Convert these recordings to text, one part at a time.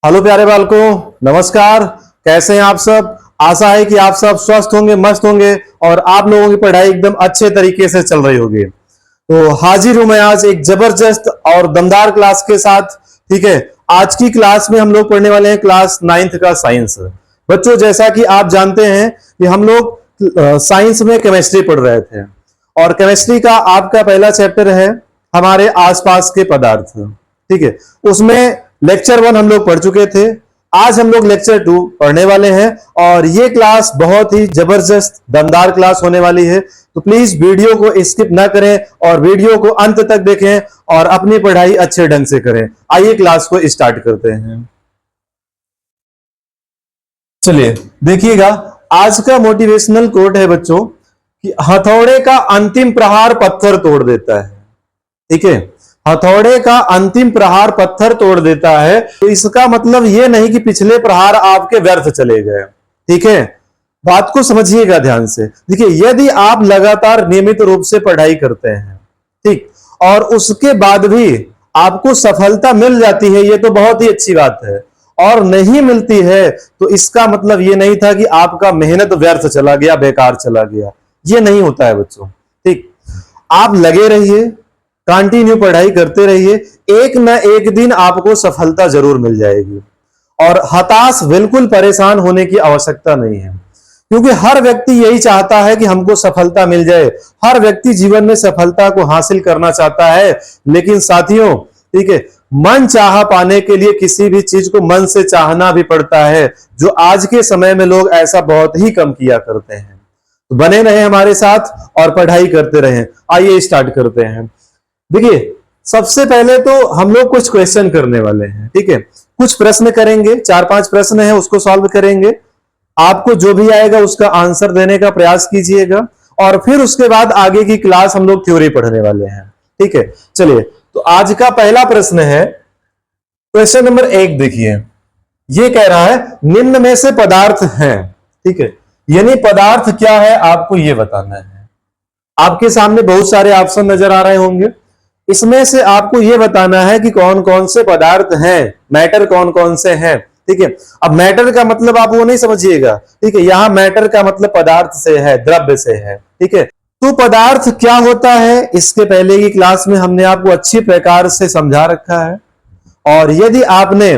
Hello प्यारे बालकों, नमस्कार। कैसे हैं आप सब? आशा है कि आप सब स्वस्थ होंगे, मस्त होंगे और आप लोगों की पढ़ाई एकदम अच्छे तरीके से चल रही होगी। तो हाजिर हूं मैं आज एक जबरदस्त और दमदार क्लास के साथ। ठीक है, आज की क्लास में हम लोग पढ़ने वाले हैं क्लास 9th का साइंस। बच्चों, जैसा कि आप जानते हैं कि हम लोग साइंस में केमिस्ट्री पढ़ रहे थे और केमिस्ट्री का आपका पहला चैप्टर है हमारे आसपास के पदार्थ। ठीक है, उसमें लेक्चर 1 हम लोग पढ़ चुके थे। आज हम लोग लेक्चर 2 पढ़ने वाले हैं और ये क्लास बहुत ही जबरदस्त दमदार क्लास होने वाली है। तो प्लीज वीडियो को स्किप ना करें और वीडियो को अंत तक देखें और अपनी पढ़ाई अच्छे ढंग से करें। आइए क्लास को स्टार्ट करते हैं। चलिए देखिएगा, आज का मोटिवेशनल कोट है बच्चों कि हथौड़े का अंतिम प्रहार पत्थर तोड़ देता है। ठीक है, हथौड़े का अंतिम प्रहार पत्थर तोड़ देता है। तो इसका मतलब यह नहीं कि पिछले प्रहार आपके व्यर्थ चले गए। ठीक है, बात को समझिएगा ध्यान से। देखिए, यदि आप लगातार नियमित रूप से पढ़ाई करते हैं, ठीक, और उसके बाद भी आपको सफलता मिल जाती है, यह तो बहुत ही अच्छी बात है। और नहीं मिलती है तो इसका मतलब यह नहीं था कि आपका मेहनत व्यर्थ चला गया, बेकार चला गया। यह नहीं होता है बच्चों। ठीक, आप लगे रहिए, कंटिन्यू पढ़ाई करते रहिए, एक न एक दिन आपको सफलता जरूर मिल जाएगी। और हताश बिल्कुल परेशान होने की आवश्यकता नहीं है, क्योंकि हर व्यक्ति यही चाहता है कि हमको सफलता मिल जाए। हर व्यक्ति जीवन में सफलता को हासिल करना चाहता है। लेकिन साथियों, ठीक है, मन चाहा पाने के लिए किसी भी चीज को मन से चाहना भी पड़ता है, जो आज के समय में लोग ऐसा बहुत ही कम किया करते हैं। तो बने रहे हमारे साथ और पढ़ाई करते रहें। आइए स्टार्ट करते हैं। देखिए, सबसे पहले तो हम लोग कुछ क्वेश्चन करने वाले हैं। ठीक है, कुछ प्रश्न करेंगे, 4-5 प्रश्न है, उसको सॉल्व करेंगे। आपको जो भी आएगा उसका आंसर देने का प्रयास कीजिएगा और फिर उसके बाद आगे की क्लास हम लोग थ्योरी पढ़ने वाले हैं। ठीक है, चलिए, तो आज का पहला प्रश्न है, क्वेश्चन नंबर 1 देखिए। ये कह रहा है निम्न में से पदार्थ हैं। ठीक है, यानी पदार्थ क्या है आपको यह बताना है। आपके सामने बहुत सारे ऑप्शन नजर आ रहे होंगे, इसमें से आपको यह बताना है कि कौन कौन से पदार्थ हैं, मैटर कौन कौन से हैं। ठीक है, अब मैटर का मतलब आप वो नहीं समझिएगा। ठीक है, यहां मैटर का मतलब पदार्थ से है, द्रव्य से है। ठीक है, तो पदार्थ क्या होता है इसके पहले की क्लास में हमने आपको अच्छी प्रकार से समझा रखा है। और यदि आपने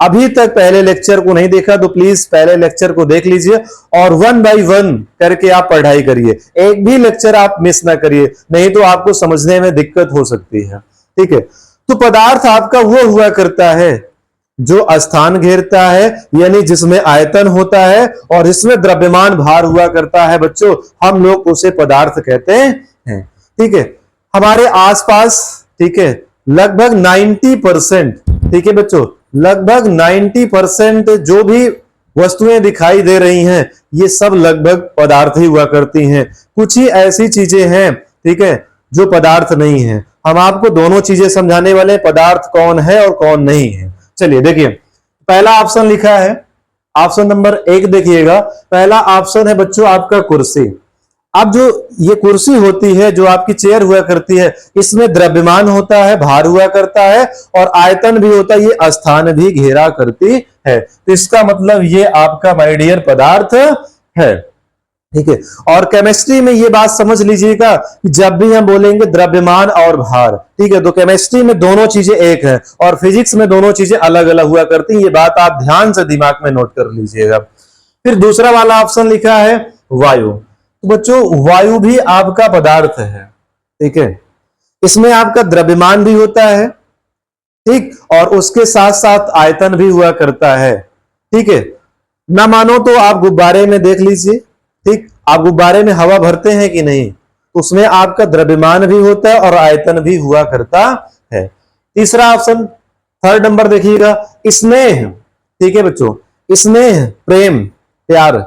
अभी तक पहले लेक्चर को नहीं देखा तो प्लीज पहले लेक्चर को देख लीजिए और 1 by 1 करके आप पढ़ाई करिए। एक भी लेक्चर आप मिस ना करिए, नहीं तो आपको समझने में दिक्कत हो सकती है। ठीक है, तो पदार्थ आपका वो हुआ करता है जो स्थान घेरता है, यानी जिसमें आयतन होता है और इसमें द्रव्यमान भार हुआ करता है। बच्चों, हम लोग उसे पदार्थ कहते हैं। ठीक है, हमारे आसपास, ठीक है, लगभग 90%, ठीक है बच्चों, लगभग 90% जो भी वस्तुएं दिखाई दे रही हैं, ये सब लगभग पदार्थ ही हुआ करती हैं। कुछ ही ऐसी चीजें हैं, ठीक है, जो पदार्थ नहीं है। हम आपको दोनों चीजें समझाने वाले, पदार्थ कौन है और कौन नहीं है। चलिए देखिए, पहला ऑप्शन लिखा है, ऑप्शन नंबर 1 देखिएगा। पहला ऑप्शन है बच्चों आपका कुर्सी। अब जो ये कुर्सी होती है, जो आपकी चेयर हुआ करती है, इसमें द्रव्यमान होता है, भार हुआ करता है और आयतन भी होता है, ये स्थान भी घेरा करती है। तो इसका मतलब ये आपका माय डियर पदार्थ है। ठीक है, और केमिस्ट्री में ये बात समझ लीजिएगा कि जब भी हम बोलेंगे द्रव्यमान और भार, ठीक है, तो केमिस्ट्री में दोनों चीजें एक है और फिजिक्स में दोनों चीजें अलग अलग हुआ करती हैं। ये बात आप ध्यान से दिमाग में नोट कर लीजिएगा। फिर दूसरा वाला ऑप्शन लिखा है वायु। तो बच्चों, वायु भी आपका पदार्थ है। ठीक है, इसमें आपका द्रव्यमान भी होता है, ठीक, और उसके साथ साथ आयतन भी हुआ करता है। ठीक है, ना मानो तो आप गुब्बारे में देख लीजिए। ठीक, आप गुब्बारे में हवा भरते हैं कि नहीं, उसमें आपका द्रव्यमान भी होता है और आयतन भी हुआ करता है। तीसरा ऑप्शन, 3rd नंबर देखिएगा, स्नेह। ठीक है बच्चों, स्नेह, प्रेम, प्यार,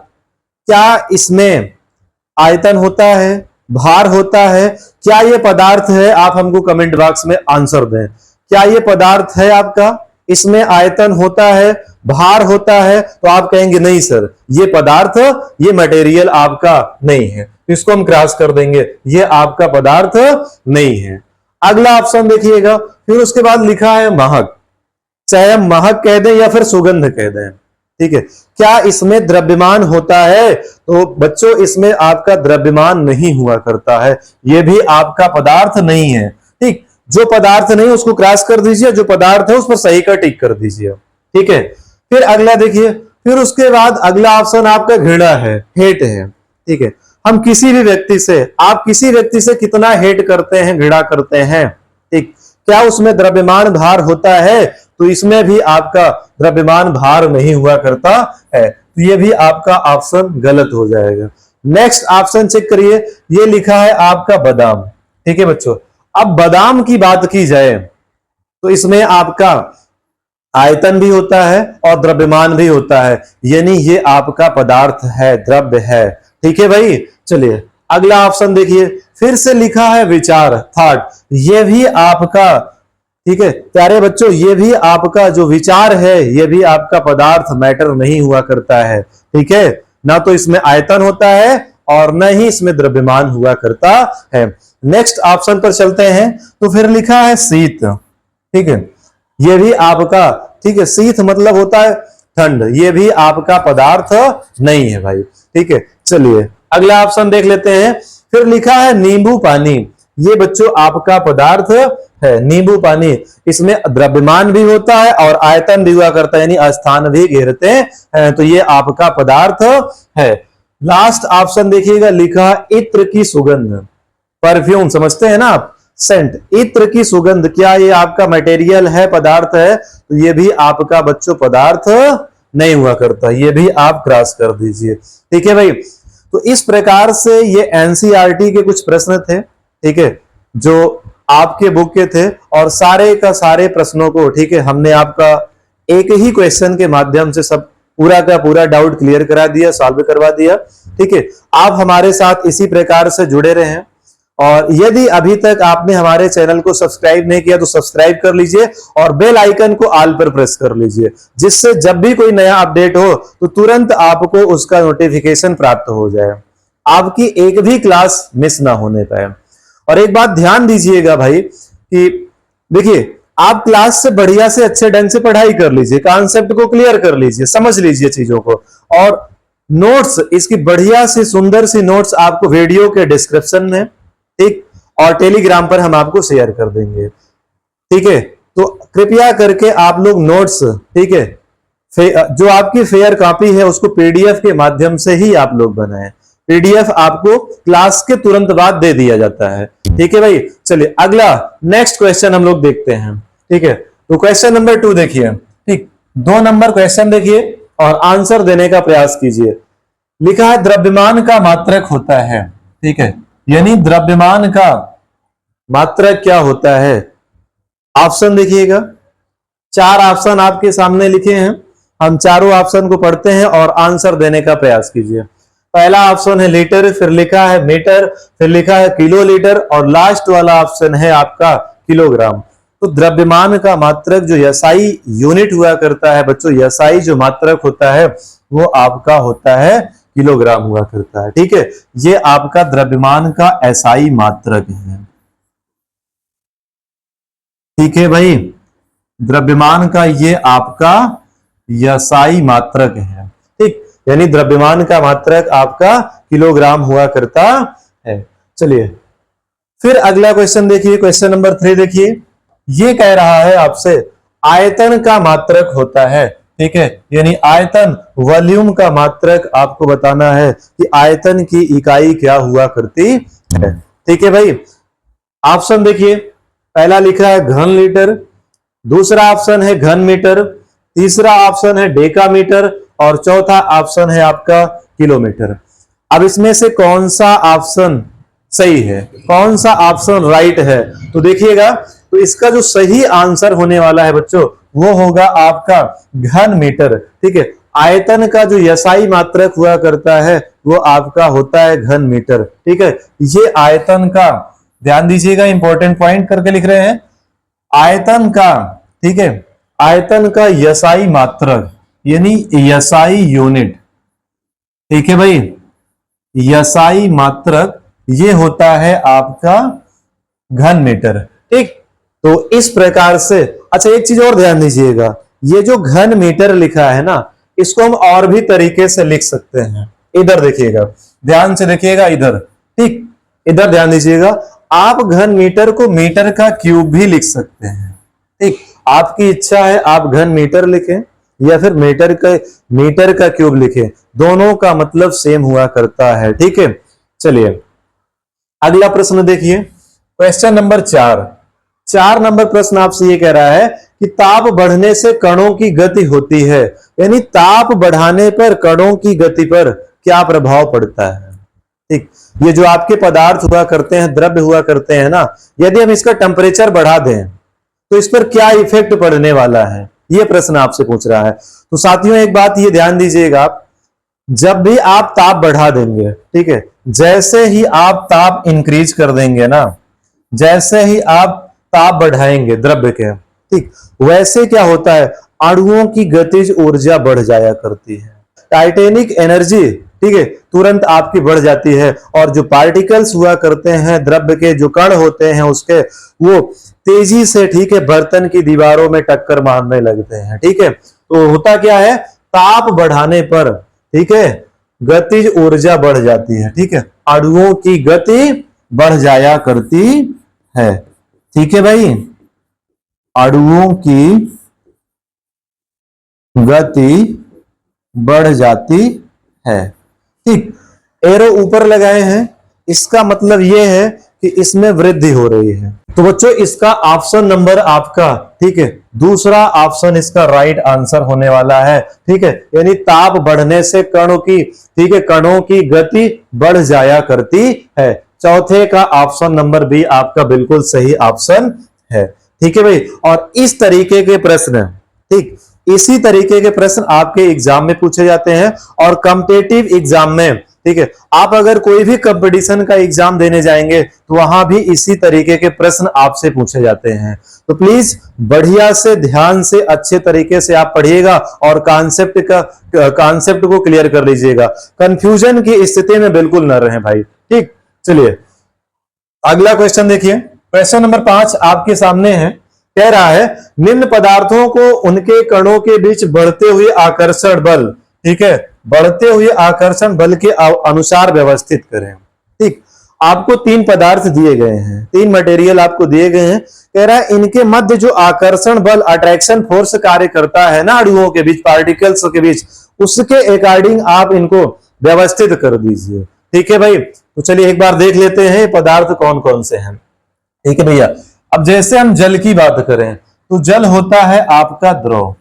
क्या इसमें आयतन होता है, भार होता है? क्या यह पदार्थ है? आप हमको कमेंट बॉक्स में आंसर दें। क्या यह पदार्थ है आपका? इसमें आयतन होता है, भार होता है? तो आप कहेंगे नहीं सर, ये पदार्थ, ये मटेरियल आपका नहीं है, तो इसको हम क्रॉस कर देंगे, ये आपका पदार्थ नहीं है। अगला ऑप्शन देखिएगा, फिर उसके बाद लिखा है महक। चाहे हम महक कह दें या फिर सुगंध कह दें, ठीक है। क्या इसमें द्रव्यमान होता है? तो बच्चों इसमें आपका द्रव्यमान नहीं हुआ करता है, यह भी आपका पदार्थ नहीं है, ठीक। जो पदार्थ नहीं उसको क्रॉस कर दीजिए, जो पदार्थ है उस पर सही का टिक कर दीजिए, ठीक है। फिर अगला देखिए, फिर उसके बाद अगला ऑप्शन आपका घृणा है, हेट है, ठीक है। हम किसी भी व्यक्ति से, आप किसी व्यक्ति से कितना हेट करते हैं, घृणा करते हैं, ठीक, क्या उसमें द्रव्यमान भार होता है? तो इसमें भी आपका द्रव्यमान भार नहीं हुआ करता है, तो ये भी आपका ऑप्शन गलत हो जाएगा। नेक्स्ट ऑप्शन चेक करिए, ये लिखा है आपका बादाम, ठीक है बच्चों। अब बादाम की बात की जाए तो इसमें आपका आयतन भी होता है और द्रव्यमान भी होता है, यानी ये आपका पदार्थ है, द्रव्य है, ठीक है भाई। चलिए अगला ऑप्शन देखिए, फिर से लिखा है विचार, थॉट, ये भी आपका, ठीक है प्यारे बच्चों, ये भी आपका जो विचार है, ये भी आपका पदार्थ, मैटर नहीं हुआ करता है, ठीक है। ना तो इसमें आयतन होता है और न ही इसमें द्रव्यमान हुआ करता है। नेक्स्ट ऑप्शन पर चलते हैं, तो फिर लिखा है शीत, ठीक है, ये भी आपका, ठीक है, शीत मतलब होता है ठंड, ये भी आपका पदार्थ नहीं है भाई, ठीक है। चलिए अगला ऑप्शन देख लेते हैं, फिर लिखा है नींबू पानी, ये बच्चों आपका पदार्थ है, नींबू पानी, इसमें द्रव्यमान भी होता है और आयतन भी हुआ करता है, यानी स्थान भी घेरते हैं, तो ये आपका पदार्थ है। लास्ट ऑप्शन देखिएगा, लिखा इत्र की सुगंध, परफ्यूम समझते हैं ना आप, सेंट, इत्र की सुगंध, क्या ये आपका मटेरियल है, पदार्थ है? तो ये भी आपका बच्चों पदार्थ नहीं हुआ करता, ये भी आप क्रॉस कर दीजिए, ठीक है भाई। तो इस प्रकार से ये एनसीईआरटी के कुछ प्रश्न थे, ठीक है, जो आपके बुक के थे, और सारे का सारे प्रश्नों को, ठीक है, हमने आपका एक ही क्वेश्चन के माध्यम से सब पूरा का पूरा डाउट क्लियर करा दिया, सॉल्व करवा दिया, ठीक है। आप हमारे साथ इसी प्रकार से जुड़े रहें, और यदि अभी तक आपने हमारे चैनल को सब्सक्राइब नहीं किया तो सब्सक्राइब कर लीजिए और बेल आइकन को ऑल पर प्रेस कर लीजिए, जिससे जब भी कोई नया अपडेट हो तो तुरंत आपको उसका नोटिफिकेशन प्राप्त हो जाए, आपकी एक भी क्लास मिस ना होने पाए। और एक बात ध्यान दीजिएगा भाई कि देखिए, आप क्लास से बढ़िया से अच्छे ढंग से पढ़ाई कर लीजिए, कॉन्सेप्ट को क्लियर कर लीजिए, समझ लीजिए चीजों को, और नोट्स, इसकी बढ़िया सी सुंदर सी नोट्स आपको वीडियो के डिस्क्रिप्शन में, ठीक, और टेलीग्राम पर हम आपको शेयर कर देंगे, ठीक है। तो कृपया करके आप लोग नोट्स, ठीक है, जो आपकी फेयर कॉपी है उसको पीडीएफ के माध्यम से ही आप लोग बनाएं, पीडीएफ आपको क्लास के तुरंत बाद दे दिया जाता है, ठीक है भाई। चलिए अगला नेक्स्ट क्वेश्चन हम लोग देखते हैं, ठीक है। तो क्वेश्चन नंबर 2 देखिए, ठीक, 2 नंबर क्वेश्चन देखिए और आंसर देने का प्रयास कीजिए। लिखा है द्रव्यमान का मात्रक होता है, ठीक है, यानी द्रव्यमान का मात्रक क्या होता है? ऑप्शन देखिएगा, 4 ऑप्शन आपके सामने लिखे हैं, हम चारों ऑप्शन को पढ़ते हैं और आंसर देने का प्रयास कीजिए। पहला ऑप्शन है लीटर, फिर लिखा है मीटर, फिर लिखा है किलोलीटर, और लास्ट वाला ऑप्शन है आपका किलोग्राम। तो द्रव्यमान का मात्रक जो एसआई यूनिट हुआ करता है बच्चों, एसआई जो मात्रक होता है वो आपका होता है किलोग्राम हुआ करता है, ठीक है। ये आपका द्रव्यमान का एसआई मात्रक है, ठीक है भाई, द्रव्यमान का ये आपका एसआई मात्रक है, ठीक, यानी द्रव्यमान का मात्रक आपका किलोग्राम हुआ करता है। चलिए फिर अगला क्वेश्चन देखिए, क्वेश्चन नंबर 3 देखिए, ये कह रहा है आपसे आयतन का मात्रक होता है, ठीक है, यानी आयतन, वॉल्यूम का मात्रक आपको बताना है कि आयतन की इकाई क्या हुआ करती है, ठीक है भाई। ऑप्शन देखिए, पहला लिखा है घन लीटर, दूसरा ऑप्शन है घन मीटर, तीसरा ऑप्शन है डेकामीटर, और चौथा ऑप्शन है आपका किलोमीटर। अब इसमें से कौन सा ऑप्शन सही है, कौन सा ऑप्शन राइट है? तो देखिएगा, तो इसका जो सही आंसर होने वाला है बच्चों वो होगा आपका घन मीटर, ठीक है। आयतन का जो एसआई मात्रक हुआ करता है वो आपका होता है घन मीटर, ठीक है। ये आयतन का, ध्यान दीजिएगा, इंपॉर्टेंट पॉइंट करके लिख रहे हैं, आयतन का, ठीक है, आयतन का एसआई मात्रक यानी एसआई यूनिट, ठीक है भाई, एसआई मात्रक ये होता है आपका घन मीटर, ठीक। तो इस प्रकार से अच्छा एक चीज और ध्यान दीजिएगा, ये जो घन मीटर लिखा है ना, इसको हम और भी तरीके से लिख सकते हैं। इधर देखिएगा, ध्यान से देखिएगा इधर, ठीक, इधर ध्यान दीजिएगा। आप घन मीटर को मीटर का क्यूब भी लिख सकते हैं, ठीक। आपकी इच्छा है आप घन मीटर लिखें या फिर मीटर का क्यूब लिखें, दोनों का मतलब सेम हुआ करता है, ठीक है। चलिए अगला प्रश्न देखिए, क्वेश्चन नंबर 4 नंबर प्रश्न आपसे ये कह रहा है कि ताप बढ़ने से कणों की गति होती है, यानी ताप बढ़ाने पर कणों की गति पर क्या प्रभाव पड़ता है, ठीक। ये जो आपके पदार्थ हुआ करते हैं, द्रव्य हुआ करते हैं ना, यदि हम इसका टेम्परेचर बढ़ा दें तो इस पर क्या इफेक्ट पड़ने वाला है, ये प्रश्न आपसे पूछ रहा है। तो साथियों एक बात ये ध्यान दीजिएगा, जब भी आप ताप बढ़ा देंगे, ठीक है, जैसे ही आप ताप इंक्रीज कर देंगे ना, जैसे ही आप ताप बढ़ाएंगे द्रव्य के, ठीक, वैसे क्या होता है, अणुओं की गतिज ऊर्जा बढ़ जाया करती है, टाइटेनिक एनर्जी, ठीक है, तुरंत आपकी बढ़ जाती है। और जो पार्टिकल्स हुआ करते हैं द्रव्य के, जो कण होते हैं उसके, वो तेजी से, ठीक है, बर्तन की दीवारों में टक्कर मारने लगते हैं, ठीक है। तो होता क्या है, ताप बढ़ाने पर, ठीक है, गतिज ऊर्जा बढ़ जाती है, ठीक है, अणुओं की गति बढ़ जाया करती है, ठीक है भाई, अणुओं की गति बढ़ जाती है, ठीक। एरो ऊपर लगाए हैं, इसका मतलब यह है कि इसमें वृद्धि हो रही है। तो बच्चों इसका ऑप्शन नंबर आपका, ठीक है, दूसरा ऑप्शन इसका राइट आंसर होने वाला है, ठीक है, यानी ताप बढ़ने से कणों की, ठीक है, कणों की गति बढ़ जाया करती है। चौथे का ऑप्शन नंबर बी आपका बिल्कुल सही ऑप्शन है, ठीक है भाई। और इस तरीके के प्रश्न, ठीक, इसी तरीके के प्रश्न आपके एग्जाम में पूछे जाते हैं और कॉम्पिटिटिव एग्जाम में, ठीक है, आप अगर कोई भी कंपटीशन का एग्जाम देने जाएंगे तो वहां भी इसी तरीके के प्रश्न आपसे पूछे जाते हैं। तो प्लीज बढ़िया से, ध्यान से, अच्छे तरीके से आप पढ़िएगा और कॉन्सेप्ट को क्लियर कर लीजिएगा, कंफ्यूजन की स्थिति में बिल्कुल न रहें भाई, ठीक। चलिए अगला क्वेश्चन देखिए, क्वेश्चन नंबर 5 आपके सामने है, कह रहा है निम्न पदार्थों को उनके कणों के बीच बढ़ते हुए आकर्षण बल, ठीक है, बढ़ते हुए आकर्षण बल के अनुसार व्यवस्थित करें, ठीक। आपको 3 पदार्थ दिए गए हैं, 3 मटेरियल आपको दिए गए हैं, कह रहा है इनके मध्य जो आकर्षण बल, अट्रैक्शन फोर्स कार्य करता है ना अणुओं के बीच, पार्टिकल्स के बीच, उसके अकॉर्डिंग आप इनको व्यवस्थित कर दीजिए, ठीक है भाई। तो चलिए एक बार देख लेते हैं पदार्थ कौन कौन से हैं, ठीक है भैया। अब जैसे हम जल की बात करें तो जल होता है आपका द्रव,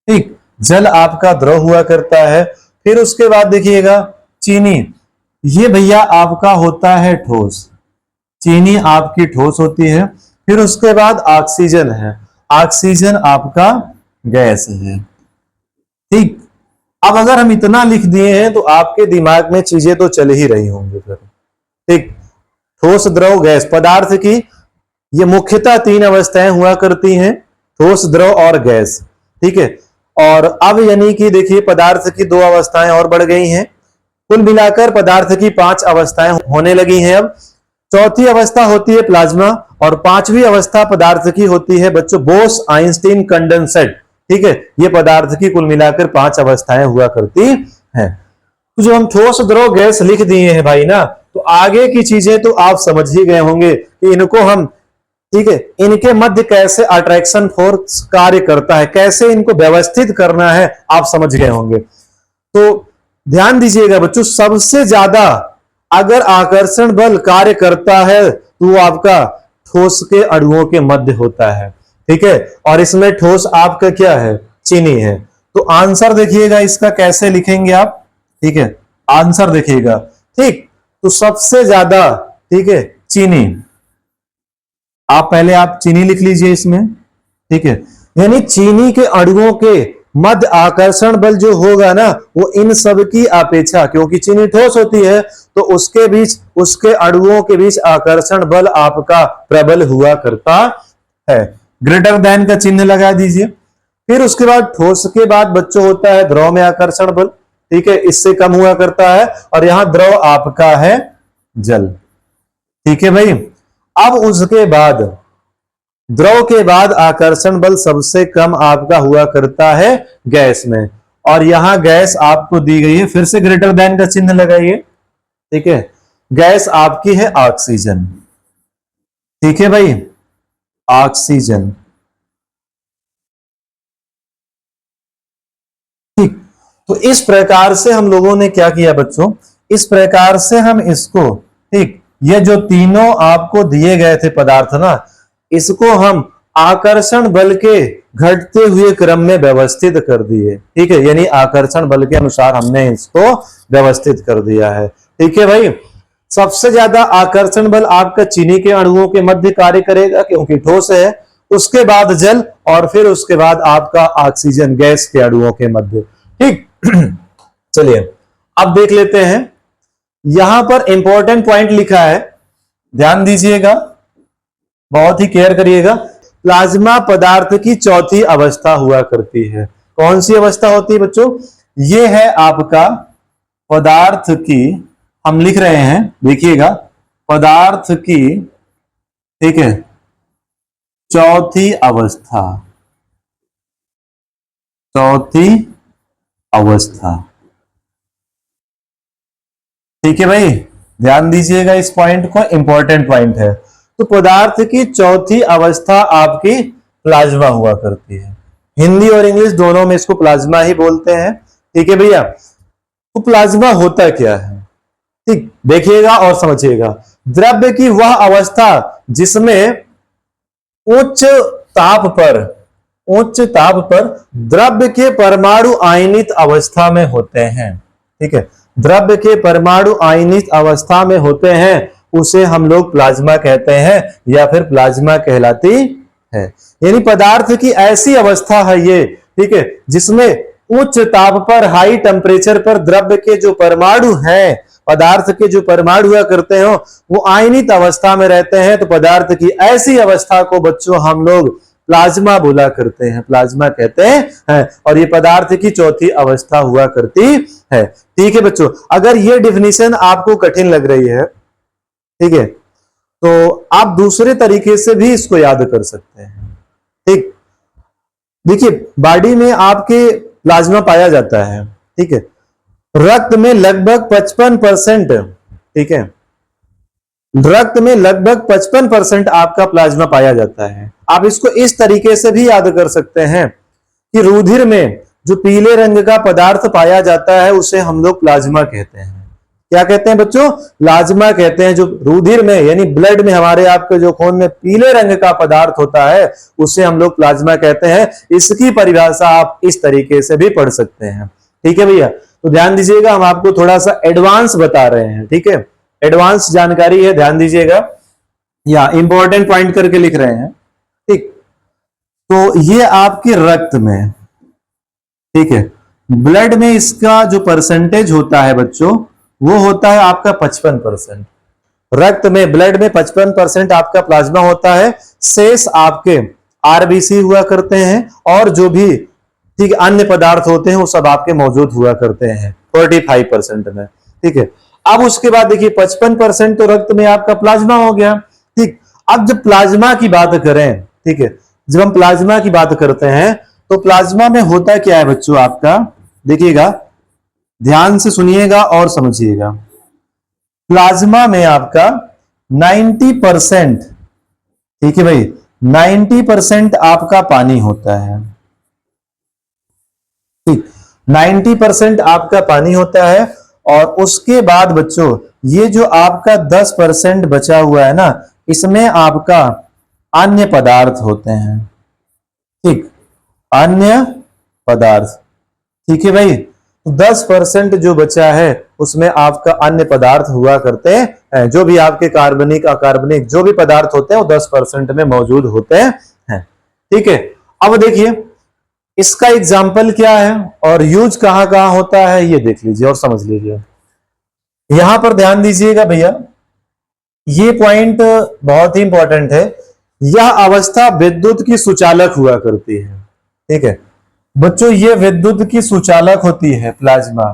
ठीक, जल आपका द्रव हुआ करता है। फिर उसके बाद देखिएगा चीनी, ये भैया आपका होता है ठोस, चीनी आपकी ठोस होती है। फिर उसके बाद ऑक्सीजन है, ऑक्सीजन आपका गैस है, ठीक। अब अगर हम इतना लिख दिए हैं तो आपके दिमाग में चीजें तो चल ही रही होंगी फिर, ठीक। ठोस, द्रव, गैस, पदार्थ की ये मुख्यतः 3 अवस्थाएं हुआ करती हैं, ठोस, द्रव और गैस, ठीक है। और अब यानी कि देखिए पदार्थ की 2 अवस्थाएं और बढ़ गई हैं, कुल मिलाकर पदार्थ की 5 अवस्थाएं होने लगी हैं। अब चौथी अवस्था होती है प्लाज्मा और 5वीं अवस्था पदार्थ की होती है बच्चों बोस आइंस्टीन कंडेंसेट, ठीक है। ये पदार्थ की कुल मिलाकर 5 अवस्थाएं हुआ करती हैं। तो जो हम ठोस, द्रव, गैस लिख दिए हैं भाई ना, तो आगे की चीजें तो आप समझ ही गए होंगे कि इनको हम, ठीक है, इनके मध्य कैसे अट्रैक्शन फोर्स कार्य करता है, कैसे इनको व्यवस्थित करना है, आप समझ गए होंगे। तो ध्यान दीजिएगा बच्चों, सबसे ज्यादा अगर आकर्षण बल कार्य करता है तो वो आपका ठोस के अणुओं के मध्य होता है, ठीक है। और इसमें ठोस आपका क्या है, चीनी है। तो आंसर देखिएगा इसका कैसे लिखेंगे आप, ठीक है, आंसर देखिएगा, ठीक। तो सबसे ज्यादा, ठीक है, चीनी, आप चीनी लिख लीजिए इसमें, ठीक है, यानी चीनी के अणुओं के मध्य आकर्षण बल जो होगा ना वो इन सब की अपेक्षा, क्योंकि चीनी ठोस होती है तो उसके बीच, उसके अणुओं के बीच आकर्षण बल आपका प्रबल हुआ करता है। ग्रेटर देन का चिन्ह लगा दीजिए। फिर उसके बाद ठोस के बाद बच्चों होता है द्रव में आकर्षण बल, ठीक है, इससे कम हुआ करता है। और यहां द्रव आपका है जल, ठीक है भाई। अब उसके बाद द्रव के बाद आकर्षण बल सबसे कम आपका हुआ करता है गैस में, और यहां गैस आपको दी गई है, फिर से ग्रेटर देन का चिन्ह लगाइए। ठीक है, गैस आपकी है ऑक्सीजन। ठीक है भाई, ऑक्सीजन। ठीक, तो इस प्रकार से हम लोगों ने क्या किया बच्चों, इस प्रकार से हम इसको, ठीक, ये जो तीनों आपको दिए गए थे पदार्थ ना, इसको हम आकर्षण बल के घटते हुए क्रम में व्यवस्थित कर दिए। ठीक है, यानी आकर्षण बल के अनुसार हमने इसको व्यवस्थित कर दिया है। ठीक है भाई, सबसे ज्यादा आकर्षण बल आपका चीनी के अणुओं के मध्य कार्य करेगा क्योंकि ठोस है, उसके बाद जल, और फिर उसके बाद आपका ऑक्सीजन गैस के अणुओं के मध्य। ठीक चलिए अब देख लेते हैं, यहां पर इंपॉर्टेंट पॉइंट लिखा है, ध्यान दीजिएगा, बहुत ही केयर करिएगा। प्लाज्मा पदार्थ की चौथी अवस्था हुआ करती है। कौन सी अवस्था होती है बच्चों, ये है आपका पदार्थ की, हम लिख रहे हैं, देखिएगा, पदार्थ की, ठीक है, चौथी अवस्था, चौथी अवस्था। ठीक है भाई, ध्यान दीजिएगा इस पॉइंट को, इंपॉर्टेंट पॉइंट है। तो पदार्थ की चौथी अवस्था आपकी प्लाज्मा हुआ करती है। हिंदी और इंग्लिश दोनों में इसको प्लाज्मा ही बोलते हैं। ठीक है भैया, तो प्लाज्मा होता क्या है, ठीक, देखिएगा और समझिएगा। द्रव्य की वह अवस्था जिसमें उच्च ताप पर द्रव्य के परमाणु आयनित अवस्था में होते हैं। ठीक है, द्रव्य के परमाणु आयनित अवस्था में होते हैं, उसे हम लोग प्लाज्मा कहते हैं या फिर प्लाज्मा कहलाती है। यानी पदार्थ की ऐसी अवस्था है ये, ठीक है, जिसमें उच्च ताप पर, हाई टेम्परेचर पर द्रव्य के जो परमाणु हैं, पदार्थ के जो परमाणु हुआ करते हो, वो आयनित अवस्था में रहते हैं। तो पदार्थ की ऐसी अवस्था को बच्चों हम लोग प्लाज्मा बोला करते हैं, प्लाज्मा कहते हैं, और ये पदार्थ की चौथी अवस्था हुआ करती है। ठीक है बच्चों, अगर ये डिफिनीशन आपको कठिन लग रही है, ठीक है, तो आप दूसरे तरीके से भी इसको याद कर सकते हैं। ठीक, देखिए, बॉडी में आपके प्लाज्मा पाया जाता है। ठीक है, रक्त में लगभग 55%, ठीक है, रक्त में लगभग 55% आपका प्लाज्मा पाया जाता है। आप इसको इस तरीके से भी याद कर सकते हैं कि रुधिर में जो पीले रंग का पदार्थ पाया जाता है उसे हम लोग प्लाज्मा कहते हैं। क्या कहते हैं बच्चों, प्लाज्मा कहते हैं। जो रुधिर में यानी ब्लड में हमारे आपके जो खून में पीले रंग का पदार्थ होता है उसे हम लोग प्लाज्मा कहते हैं। इसकी परिभाषा आप इस तरीके से भी पढ़ सकते हैं। ठीक है भैया, तो ध्यान दीजिएगा, हम आपको थोड़ा सा एडवांस बता रहे हैं। ठीक है, एडवांस जानकारी है, ध्यान दीजिएगा, या इंपॉर्टेंट पॉइंट करके लिख रहे हैं। ठीक, तो ये आपके रक्त में, ठीक है, ब्लड में इसका जो परसेंटेज होता है बच्चों, वो होता है आपका 55%। रक्त में, ब्लड में 55% आपका प्लाज्मा होता है। शेष आपके आरबीसी हुआ करते हैं, और जो भी ठीक अन्य पदार्थ होते हैं वो सब आपके मौजूद हुआ करते हैं 45% में। ठीक है, अब उसके बाद देखिए 55% तो रक्त में आपका प्लाज्मा हो गया। ठीक, अब जब प्लाज्मा की बात करें, ठीक है, जब हम प्लाज्मा की बात करते हैं तो प्लाज्मा में होता क्या है बच्चों आपका, देखिएगा, ध्यान से सुनिएगा और समझिएगा। प्लाज्मा में आपका 90%, ठीक है भाई, 90% आपका पानी होता है। ठीक, 90% आपका पानी होता है, और उसके बाद बच्चों ये जो आपका 10% बचा हुआ है ना, इसमें आपका अन्य पदार्थ होते हैं। ठीक, अन्य पदार्थ, ठीक है भाई, 10% जो बचा है उसमें आपका अन्य पदार्थ हुआ करते हैं। जो भी आपके कार्बनिक, अकार्बनिक जो भी पदार्थ होते हैं वो 10% में मौजूद होते हैं। ठीक है, अब देखिए इसका एग्जाम्पल क्या है और यूज कहां कहां होता है ये देख लीजिए और समझ लीजिए। यहां पर ध्यान दीजिएगा भैया, ये पॉइंट बहुत ही इंपॉर्टेंट है। यह अवस्था विद्युत की सुचालक हुआ करती है। ठीक है बच्चों, ये विद्युत की सुचालक होती है प्लाज्मा।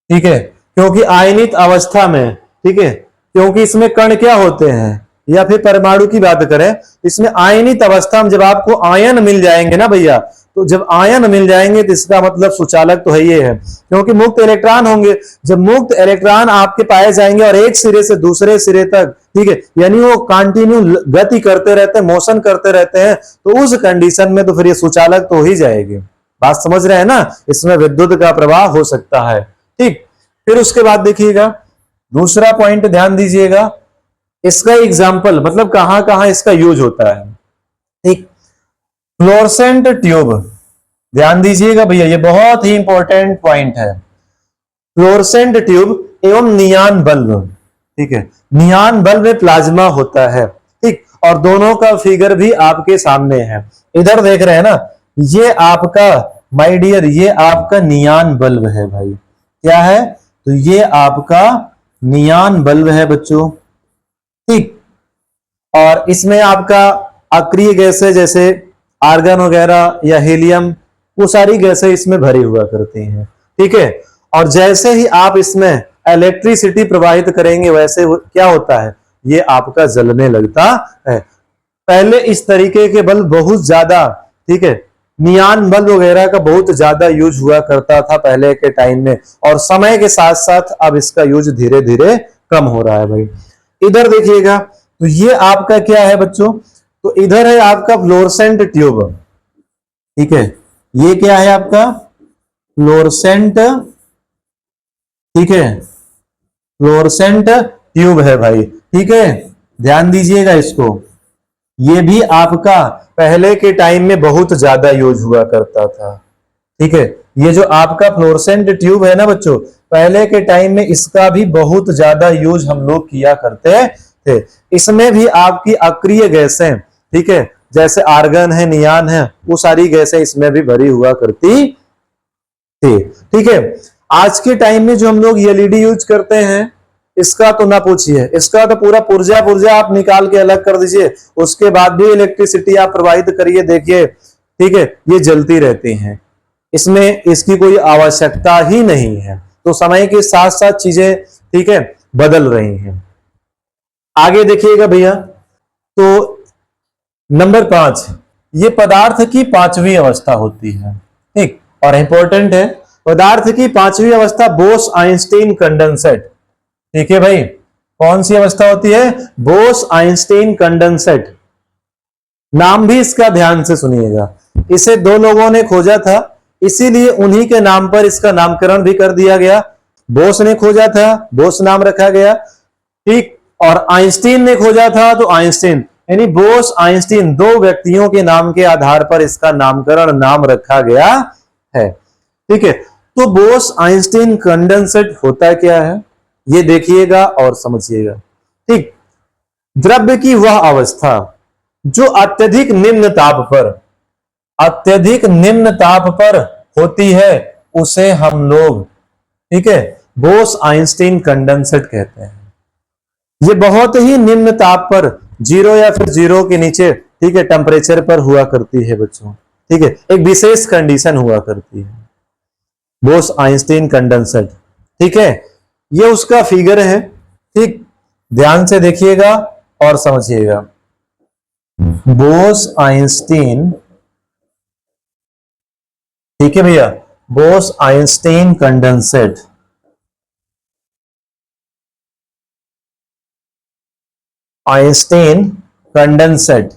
ठीक है, क्योंकि आयनित अवस्था में, ठीक है, क्योंकि इसमें कण क्या होते हैं, या फिर परमाणु की बात करें, इसमें आयनित अवस्था में जब आपको आयन मिल जाएंगे ना भैया, तो जब आयन मिल जाएंगे तो इसका मतलब सुचालक तो है ये है, क्योंकि मुक्त इलेक्ट्रॉन होंगे। जब मुक्त इलेक्ट्रॉन आपके पाए जाएंगे और एक सिरे से दूसरे सिरे तक, ठीक है, यानी वो कंटिन्यू गति करते रहते हैं, मोशन करते रहते हैं, तो उस कंडीशन में तो फिर ये सुचालक तो हो ही जाएगी। बात समझ रहे हैं ना, इसमें विद्युत का प्रवाह हो सकता है। ठीक, फिर उसके बाद देखिएगा दूसरा पॉइंट ध्यान दीजिएगा, इसका एग्जाम्पल मतलब कहां कहां इसका यूज होता है। ठीक, फ्लोरोसेंट ट्यूब, ध्यान दीजिएगा भैया, ये बहुत ही इंपॉर्टेंट पॉइंट है। फ्लोरोसेंट ट्यूब एवं नियान बल्ब, ठीक है, नियान बल्ब में प्लाज्मा होता है। ठीक, और दोनों का फिगर भी आपके सामने है, इधर देख रहे हैं ना, ये आपका माय डियर, ये आपका नियान बल्ब है भाई, क्या है, तो ये आपका नियान बल्ब है बच्चों। ठीक, और इसमें आपका अक्रिय गैसें जैसे आर्गन वगैरह या हीलियम, वो सारी गैसें इसमें भरी हुआ करती हैं। ठीक है, और जैसे ही आप इसमें इलेक्ट्रिसिटी प्रवाहित करेंगे वैसे क्या होता है, ये आपका जलने लगता है। पहले इस तरीके के बल्ब बहुत ज्यादा, ठीक है, नियान बल्ब वगैरह का बहुत ज्यादा यूज हुआ करता था पहले के टाइम में, और समय के साथ साथ अब इसका यूज धीरे धीरे कम हो रहा है भाई। इधर देखिएगा, तो ये आपका क्या है बच्चों, तो इधर है आपका फ्लोरोसेंट ट्यूब। ठीक है, ये क्या है आपका फ्लोरोसेंट, ठीक है, फ्लोरोसेंट ट्यूब है भाई। ठीक है, ध्यान दीजिएगा इसको, ये भी आपका पहले के टाइम में बहुत ज्यादा यूज हुआ करता था। ठीक है, ये जो आपका फ्लोरोसेंट ट्यूब है ना बच्चों, पहले के टाइम में इसका भी बहुत ज्यादा यूज हम लोग किया करते थे। इसमें भी आपकी अक्रिय गैसें, ठीक है, जैसे आर्गन है, नियान है, वो सारी गैसें इसमें भी भरी हुआ करती थी। ठीक है, आज के टाइम में जो हम लोग एलईडी यूज करते हैं, इसका तो ना पूछिए, इसका तो पूरा पुर्जा पुर्जा आप निकाल के अलग कर दीजिए, उसके बाद भी इलेक्ट्रिसिटी आप प्रोवाइड करिए, देखिए, ठीक है, ये जलती रहती हैं, इसमें इसकी कोई आवश्यकता ही नहीं है। तो समय के साथ साथ चीजें, ठीक है, बदल रही हैं। आगे देखिएगा भैया, तो नंबर 5, ये पदार्थ की पांचवी अवस्था होती है। ठीक, और इंपॉर्टेंट है, पदार्थ की पांचवी अवस्था बोस आइंस्टीन कंडेंसेट। ठीक है भाई, कौन सी अवस्था होती है, बोस आइंस्टीन कंडेंसेट। नाम भी इसका ध्यान से सुनिएगा, इसे दो लोगों ने खोजा था, इसीलिए उन्हीं के नाम पर इसका नामकरण भी कर दिया गया। बोस ने खोजा था, बोस नाम रखा गया। ठीक, और आइंस्टीन ने खोजा था तो आइंस्टीन, यानी बोस आइंस्टीन, दो व्यक्तियों के नाम के आधार पर इसका नामकरण नाम रखा गया है। ठीक है, तो बोस आइंस्टीन कंडेंसेट होता क्या है, ये देखिएगा और समझिएगा। ठीक, द्रव्य की वह अवस्था जो अत्यधिक निम्न ताप पर, अत्यधिक निम्न ताप पर होती है, उसे हम लोग, ठीक है, बोस आइंस्टीन कंडेंसेट कहते हैं। ये बहुत ही निम्न ताप पर, 0 या फिर 0 के नीचे, ठीक है, टेम्परेचर पर हुआ करती है बच्चों। ठीक है, एक विशेष कंडीशन हुआ करती है, बोस आइंस्टीन कंडेंसेट। ठीक है, ये उसका फिगर है। ठीक, ध्यान से देखिएगा और समझिएगा, बोस आइंस्टीन, ठीक है भैया, Bose Einstein condensate. Einstein condensate,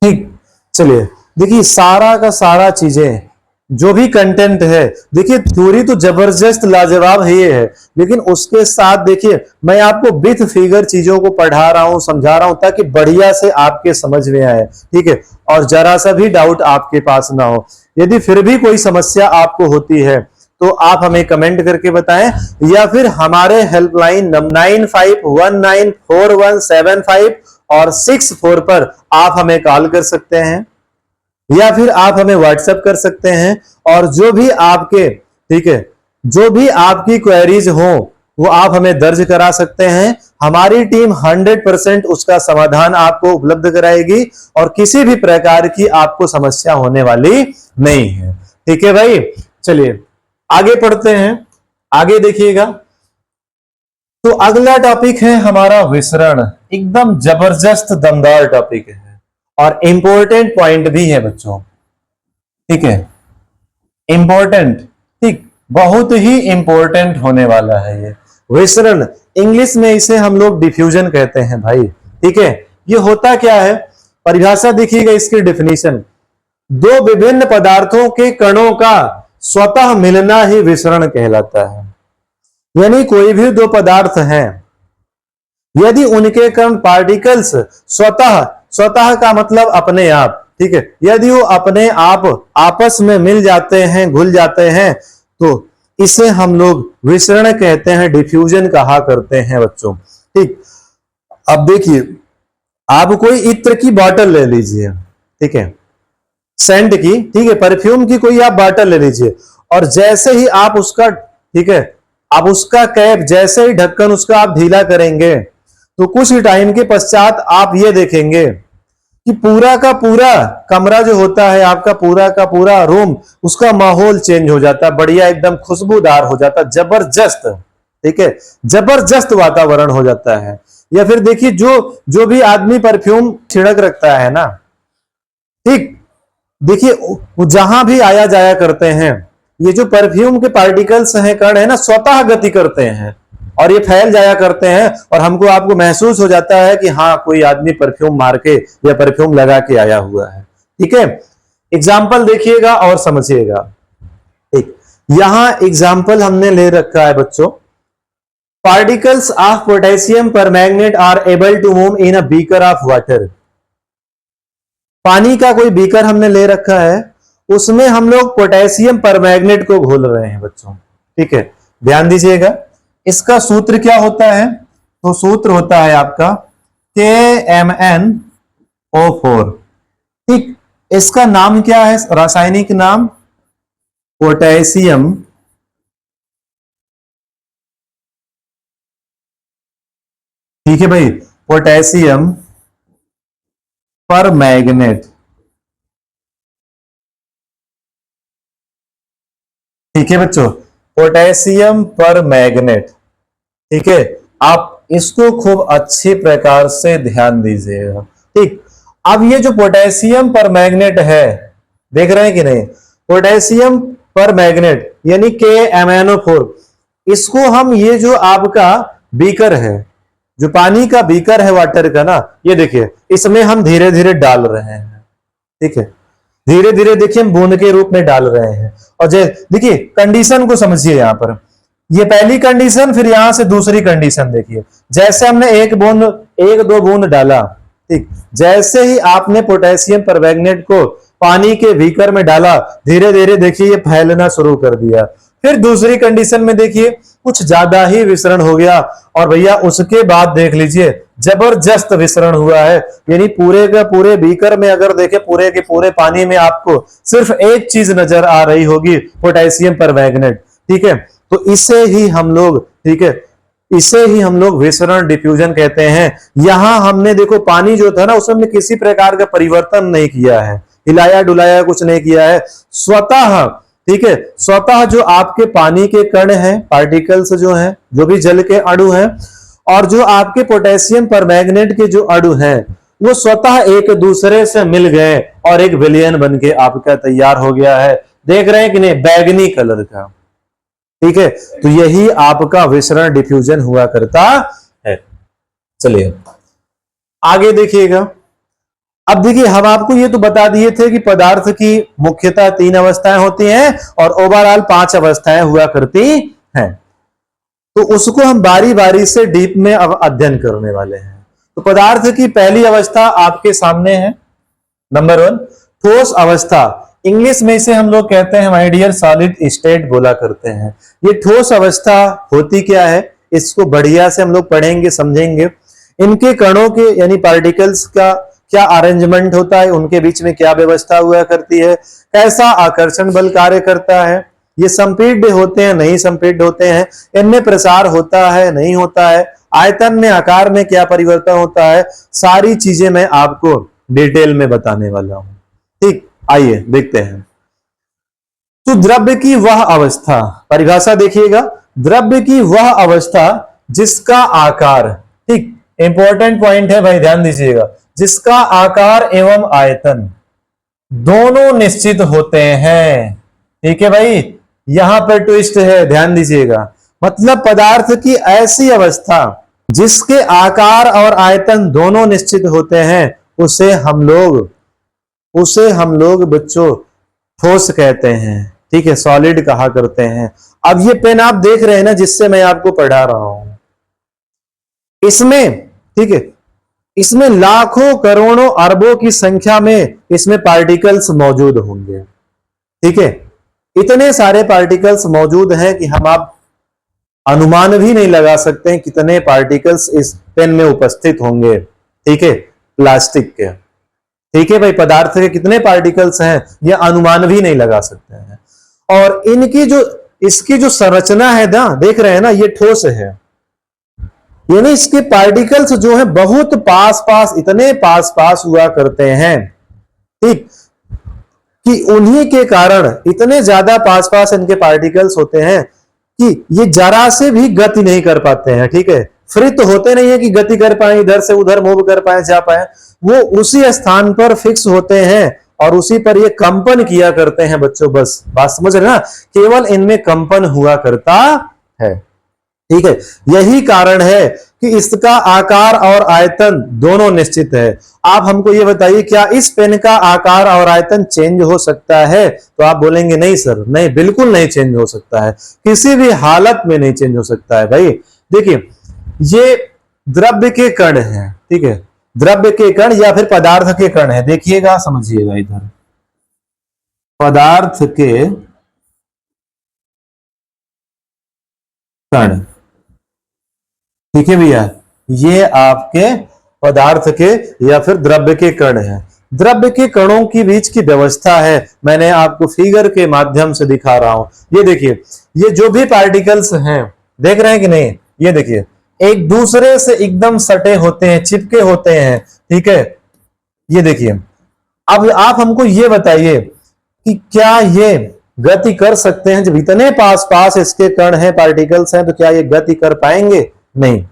ठीक, चलिए देखिए, सारा का सारा चीजें जो भी कंटेंट है, देखिए थ्योरी तो जबरदस्त लाजवाब है ये है, लेकिन उसके साथ देखिए मैं आपको विथ फिगर चीजों को पढ़ा रहा हूं, समझा रहा हूं, ताकि बढ़िया से आपके समझ में आए। ठीक है, और जरा सा भी डाउट आपके पास ना हो। यदि फिर भी कोई समस्या आपको होती है तो आप हमें कमेंट करके बताएं, या फिर हमारे हेल्पलाइन 95194175 और 64 पर आप हमें कॉल कर सकते हैं, या फिर आप हमें व्हाट्सएप कर सकते हैं। और जो भी आपके, ठीक है, जो भी आपकी क्वेरीज हो वो आप हमें दर्ज करा सकते हैं। हमारी टीम 100% उसका समाधान आपको उपलब्ध कराएगी, और किसी भी प्रकार की आपको समस्या होने वाली नहीं है। ठीक है भाई, चलिए आगे पढ़ते हैं। आगे देखिएगा, तो अगला टॉपिक है हमारा विसरण। एकदम जबरदस्त दमदार टॉपिक है और इंपॉर्टेंट पॉइंट भी है बच्चों, ठीक है, इंपॉर्टेंट, ठीक, बहुत ही इंपॉर्टेंट होने वाला है ये विसरण। इंग्लिश में इसे हम लोग डिफ्यूजन कहते हैं भाई, ठीक है। ये होता क्या है, परिभाषा देखिएगा इसकी डेफिनेशन, दो विभिन्न पदार्थों के कणों का स्वतः मिलना ही विसरण कहलाता है। यानी कोई भी दो पदार्थ हैं, यदि उनके कण पार्टिकल्स स्वतः, स्वतः का मतलब अपने आप, ठीक है, यदि वो अपने आप आपस में मिल जाते हैं, घुल जाते हैं, तो इसे हम लोग विसरण कहते हैं, डिफ्यूजन कहा करते हैं बच्चों, ठीक। अब देखिए, आप कोई इत्र की बॉटल ले लीजिए, ठीक है, सेंट की, ठीक है, परफ्यूम की कोई आप बॉटल ले लीजिए, और जैसे ही आप उसका, ठीक है, आप उसका कैप, जैसे ही ढक्कन उसका आप ढीला करेंगे, तो कुछ टाइम के पश्चात आप ये देखेंगे कि पूरा का पूरा कमरा जो होता है आपका, पूरा का पूरा रूम, उसका माहौल चेंज हो जाता है, बढ़िया एकदम खुशबूदार हो जाता है, जबरदस्त, ठीक है, जबरदस्त वातावरण हो जाता है। या फिर देखिए, जो भी आदमी परफ्यूम छिड़क रखता है ना, ठीक, देखिए वो जहां भी आया जाया करते हैं, ये जो परफ्यूम के पार्टिकल्स हैं, कण है ना, स्वतः गति करते हैं और ये फैल जाया करते हैं, और हमको आपको महसूस हो जाता है कि हाँ, कोई आदमी परफ्यूम मार के या परफ्यूम लगा के आया हुआ है, ठीक है। एग्जाम्पल देखिएगा और समझिएगा, ठीक, यहां एग्जाम्पल हमने ले रखा है बच्चों, particles of potassium permanganate are able to move in a beaker of water. पानी का कोई बीकर हमने ले रखा है, उसमें हम लोग पोटेशियम परमैंगनेट को घोल रहे हैं बच्चों, ठीक है, ध्यान दीजिएगा। इसका सूत्र क्या होता है, तो सूत्र होता है आपका KMnO4, ठीक। इसका नाम क्या है, रासायनिक नाम पोटेशियम, ठीक है भाई, पोटेशियम परमैंगनेट, ठीक है बच्चों, पोटेशियम परमैंगनेट, ठीक है। आप इसको खूब अच्छी प्रकार से ध्यान दीजिएगा, ठीक। अब ये जो पोटेशियम परमैंगनेट है, देख रहे हैं कि नहीं, पोटेशियम परमैंगनेट यानी KMnO4, इसको हम, ये जो आपका बीकर है, जो पानी का बीकर है वाटर का ना, ये देखिए, इसमें हम धीरे धीरे डाल रहे हैं, ठीक है, धीरे धीरे देखिए हम बूंद के रूप में डाल रहे हैं। और देखिए कंडीशन को समझिए, यहां पर ये पहली कंडीशन, फिर यहां से दूसरी कंडीशन देखिए, जैसे हमने एक दो बूंद डाला, ठीक, जैसे ही आपने पोटेशियम परमैंगनेट को पानी के बीकर में डाला, धीरे धीरे देखिए ये फैलना शुरू कर दिया। फिर दूसरी कंडीशन में देखिए कुछ ज्यादा ही विसरण हो गया, और भैया उसके बाद देख लीजिए जबरदस्त विसरण हुआ है। यानी पूरे का पूरे बीकर में अगर देखे, पूरे के पूरे पानी में आपको सिर्फ एक चीज नजर आ रही होगी, पोटेशियम परमैंगनेट, ठीक है। तो इसे ही हम लोग, ठीक है, इसे ही हम लोग विसरण, डिफ्यूजन कहते हैं। यहां हमने देखो पानी जो था ना, उसमें किसी प्रकार का परिवर्तन नहीं किया है, हिलाया डुलाया कुछ नहीं किया है, स्वतः, ठीक है, स्वतः जो आपके पानी के कण हैं, पार्टिकल्स जो हैं, जो भी जल के अणु हैं, और जो आपके पोटेशियम परमैंगनेट के जो अणु हैं, वो स्वतः एक दूसरे से मिल गए और एक विलयन बन के आपका तैयार हो गया है। देख रहे हैं कि नहीं, बैगनी कलर का, ठीक है। तो यही आपका विसरण, डिफ्यूजन हुआ करता है। चलिए आगे देखिएगा। अब देखिए, हम आपको ये तो बता दिए थे कि पदार्थ की मुख्यतः 3 अवस्थाएं होती हैं और ओवरऑल 5 अवस्थाएं हुआ करती हैं। तो उसको हम बारी बारी से डीप में अब अध्ययन करने वाले हैं। तो पदार्थ की पहली अवस्था आपके सामने है, नंबर 1 ठोस अवस्था। इंग्लिश में इसे हम लोग कहते हैं माय डियर सॉलिड स्टेट बोला करते हैं। ये ठोस अवस्था होती क्या है, इसको बढ़िया से हम लोग पढ़ेंगे, समझेंगे। इनके कणों के यानी पार्टिकल्स का क्या अरेंजमेंट होता है, उनके बीच में क्या व्यवस्था हुआ करती है, कैसा आकर्षण बल कार्य करता है, ये संपीड्य होते हैं नहीं संपीड्य होते हैं, इनमें प्रसार होता है नहीं होता है, आयतन में आकार में क्या परिवर्तन होता है, सारी चीजें मैं आपको डिटेल में बताने वाला हूं। ठीक, आइए देखते हैं। तो द्रव्य की वह अवस्था, परिभाषा देखिएगा, द्रव्य की वह अवस्था जिसका आकार, ठीक, इंपॉर्टेंट पॉइंट है भाई, ध्यान दीजिएगा, जिसका आकार एवं आयतन दोनों निश्चित होते हैं। ठीक है भाई, यहां पर ट्विस्ट है, ध्यान दीजिएगा। मतलब पदार्थ की ऐसी अवस्था जिसके आकार और आयतन दोनों निश्चित होते हैं, उसे हम लोग बच्चों ठोस कहते हैं। ठीक है, सॉलिड कहा करते हैं। अब ये पेन आप देख रहे हैं ना, जिससे मैं आपको पढ़ा रहा हूं, इसमें, ठीक है, इसमें लाखों करोड़ों अरबों की संख्या में इसमें पार्टिकल्स मौजूद होंगे। ठीक है, इतने सारे पार्टिकल्स मौजूद हैं कि हम आप अनुमान भी नहीं लगा सकते हैं कितने पार्टिकल्स इस पेन में उपस्थित होंगे। ठीक है, प्लास्टिक के, ठीक है भाई, पदार्थ के कितने पार्टिकल्स हैं यह अनुमान भी नहीं लगा सकते हैं। और इसकी जो संरचना है ना, देख रहे हैं ना, ये ठोस है, यानी इसके पार्टिकल्स जो है बहुत पास पास, इतने पास पास हुआ करते हैं, ठीक, कि उन्हीं के कारण इतने ज्यादा पास पास इनके पार्टिकल्स होते हैं कि ये जरा से भी गति नहीं कर पाते हैं। ठीक है, फ्री तो होते नहीं है कि गति कर पाए, इधर से उधर मूव कर पाए, जा पाए, वो उसी स्थान पर फिक्स होते हैं और उसी पर ये कंपन किया करते हैं बच्चों। बस बात समझ रहे ना, केवल इनमें कंपन हुआ करता है। ठीक है, यही कारण है कि इसका आकार और आयतन दोनों निश्चित है। आप हमको ये बताइए, क्या इस पेन का आकार और आयतन चेंज हो सकता है? तो आप बोलेंगे नहीं सर, नहीं, बिल्कुल नहीं चेंज हो सकता है, किसी भी हालत में नहीं चेंज हो सकता है। भाई देखिए, ये द्रव्य के कण है, ठीक है, द्रव्य के कण या फिर पदार्थ के कण है। देखिएगा, समझिएगा, इधर पदार्थ के कण, ठीक है भैया, ये आपके पदार्थ के या फिर द्रव्य के कण है। द्रव्य के कणों की बीच की व्यवस्था है, मैंने आपको फिगर के माध्यम से दिखा रहा हूं। ये देखिए, ये जो भी पार्टिकल्स हैं, देख रहे हैं कि नहीं, ये देखिए एक दूसरे से एकदम सटे होते हैं, चिपके होते हैं। ठीक है, ये देखिए, अब आप हमको ये बताइए कि क्या ये गति कर सकते हैं? जब इतने पास पास इसके कण हैं, पार्टिकल्स हैं, तो क्या ये गति कर पाएंगे? नहीं।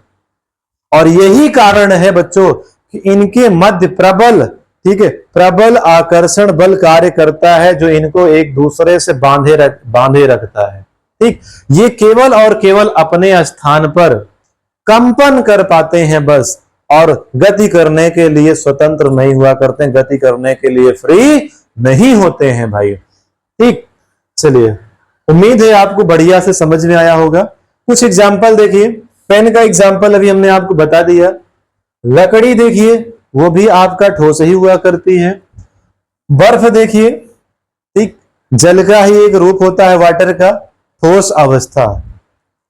और यही कारण है बच्चों कि इनके मध्य प्रबल, ठीक है, प्रबल आकर्षण बल कार्य करता है, जो इनको एक दूसरे से बांधे रखता है। ठीक, ये केवल और केवल अपने स्थान पर कंपन कर पाते हैं बस, और गति करने के लिए स्वतंत्र नहीं हुआ करते हैं, गति करने के लिए फ्री नहीं होते हैं भाई। ठीक, चलिए, उम्मीद है आपको बढ़िया से समझ में आया होगा। कुछ एग्जाम्पल देखिए, पेन का एग्जाम्पल अभी हमने आपको बता दिया। लकड़ी देखिए, वो भी आपका ठोस ही हुआ करती है। बर्फ देखिए, ठीक, जल का ही एक रूप होता है, वाटर का, ठोस अवस्था।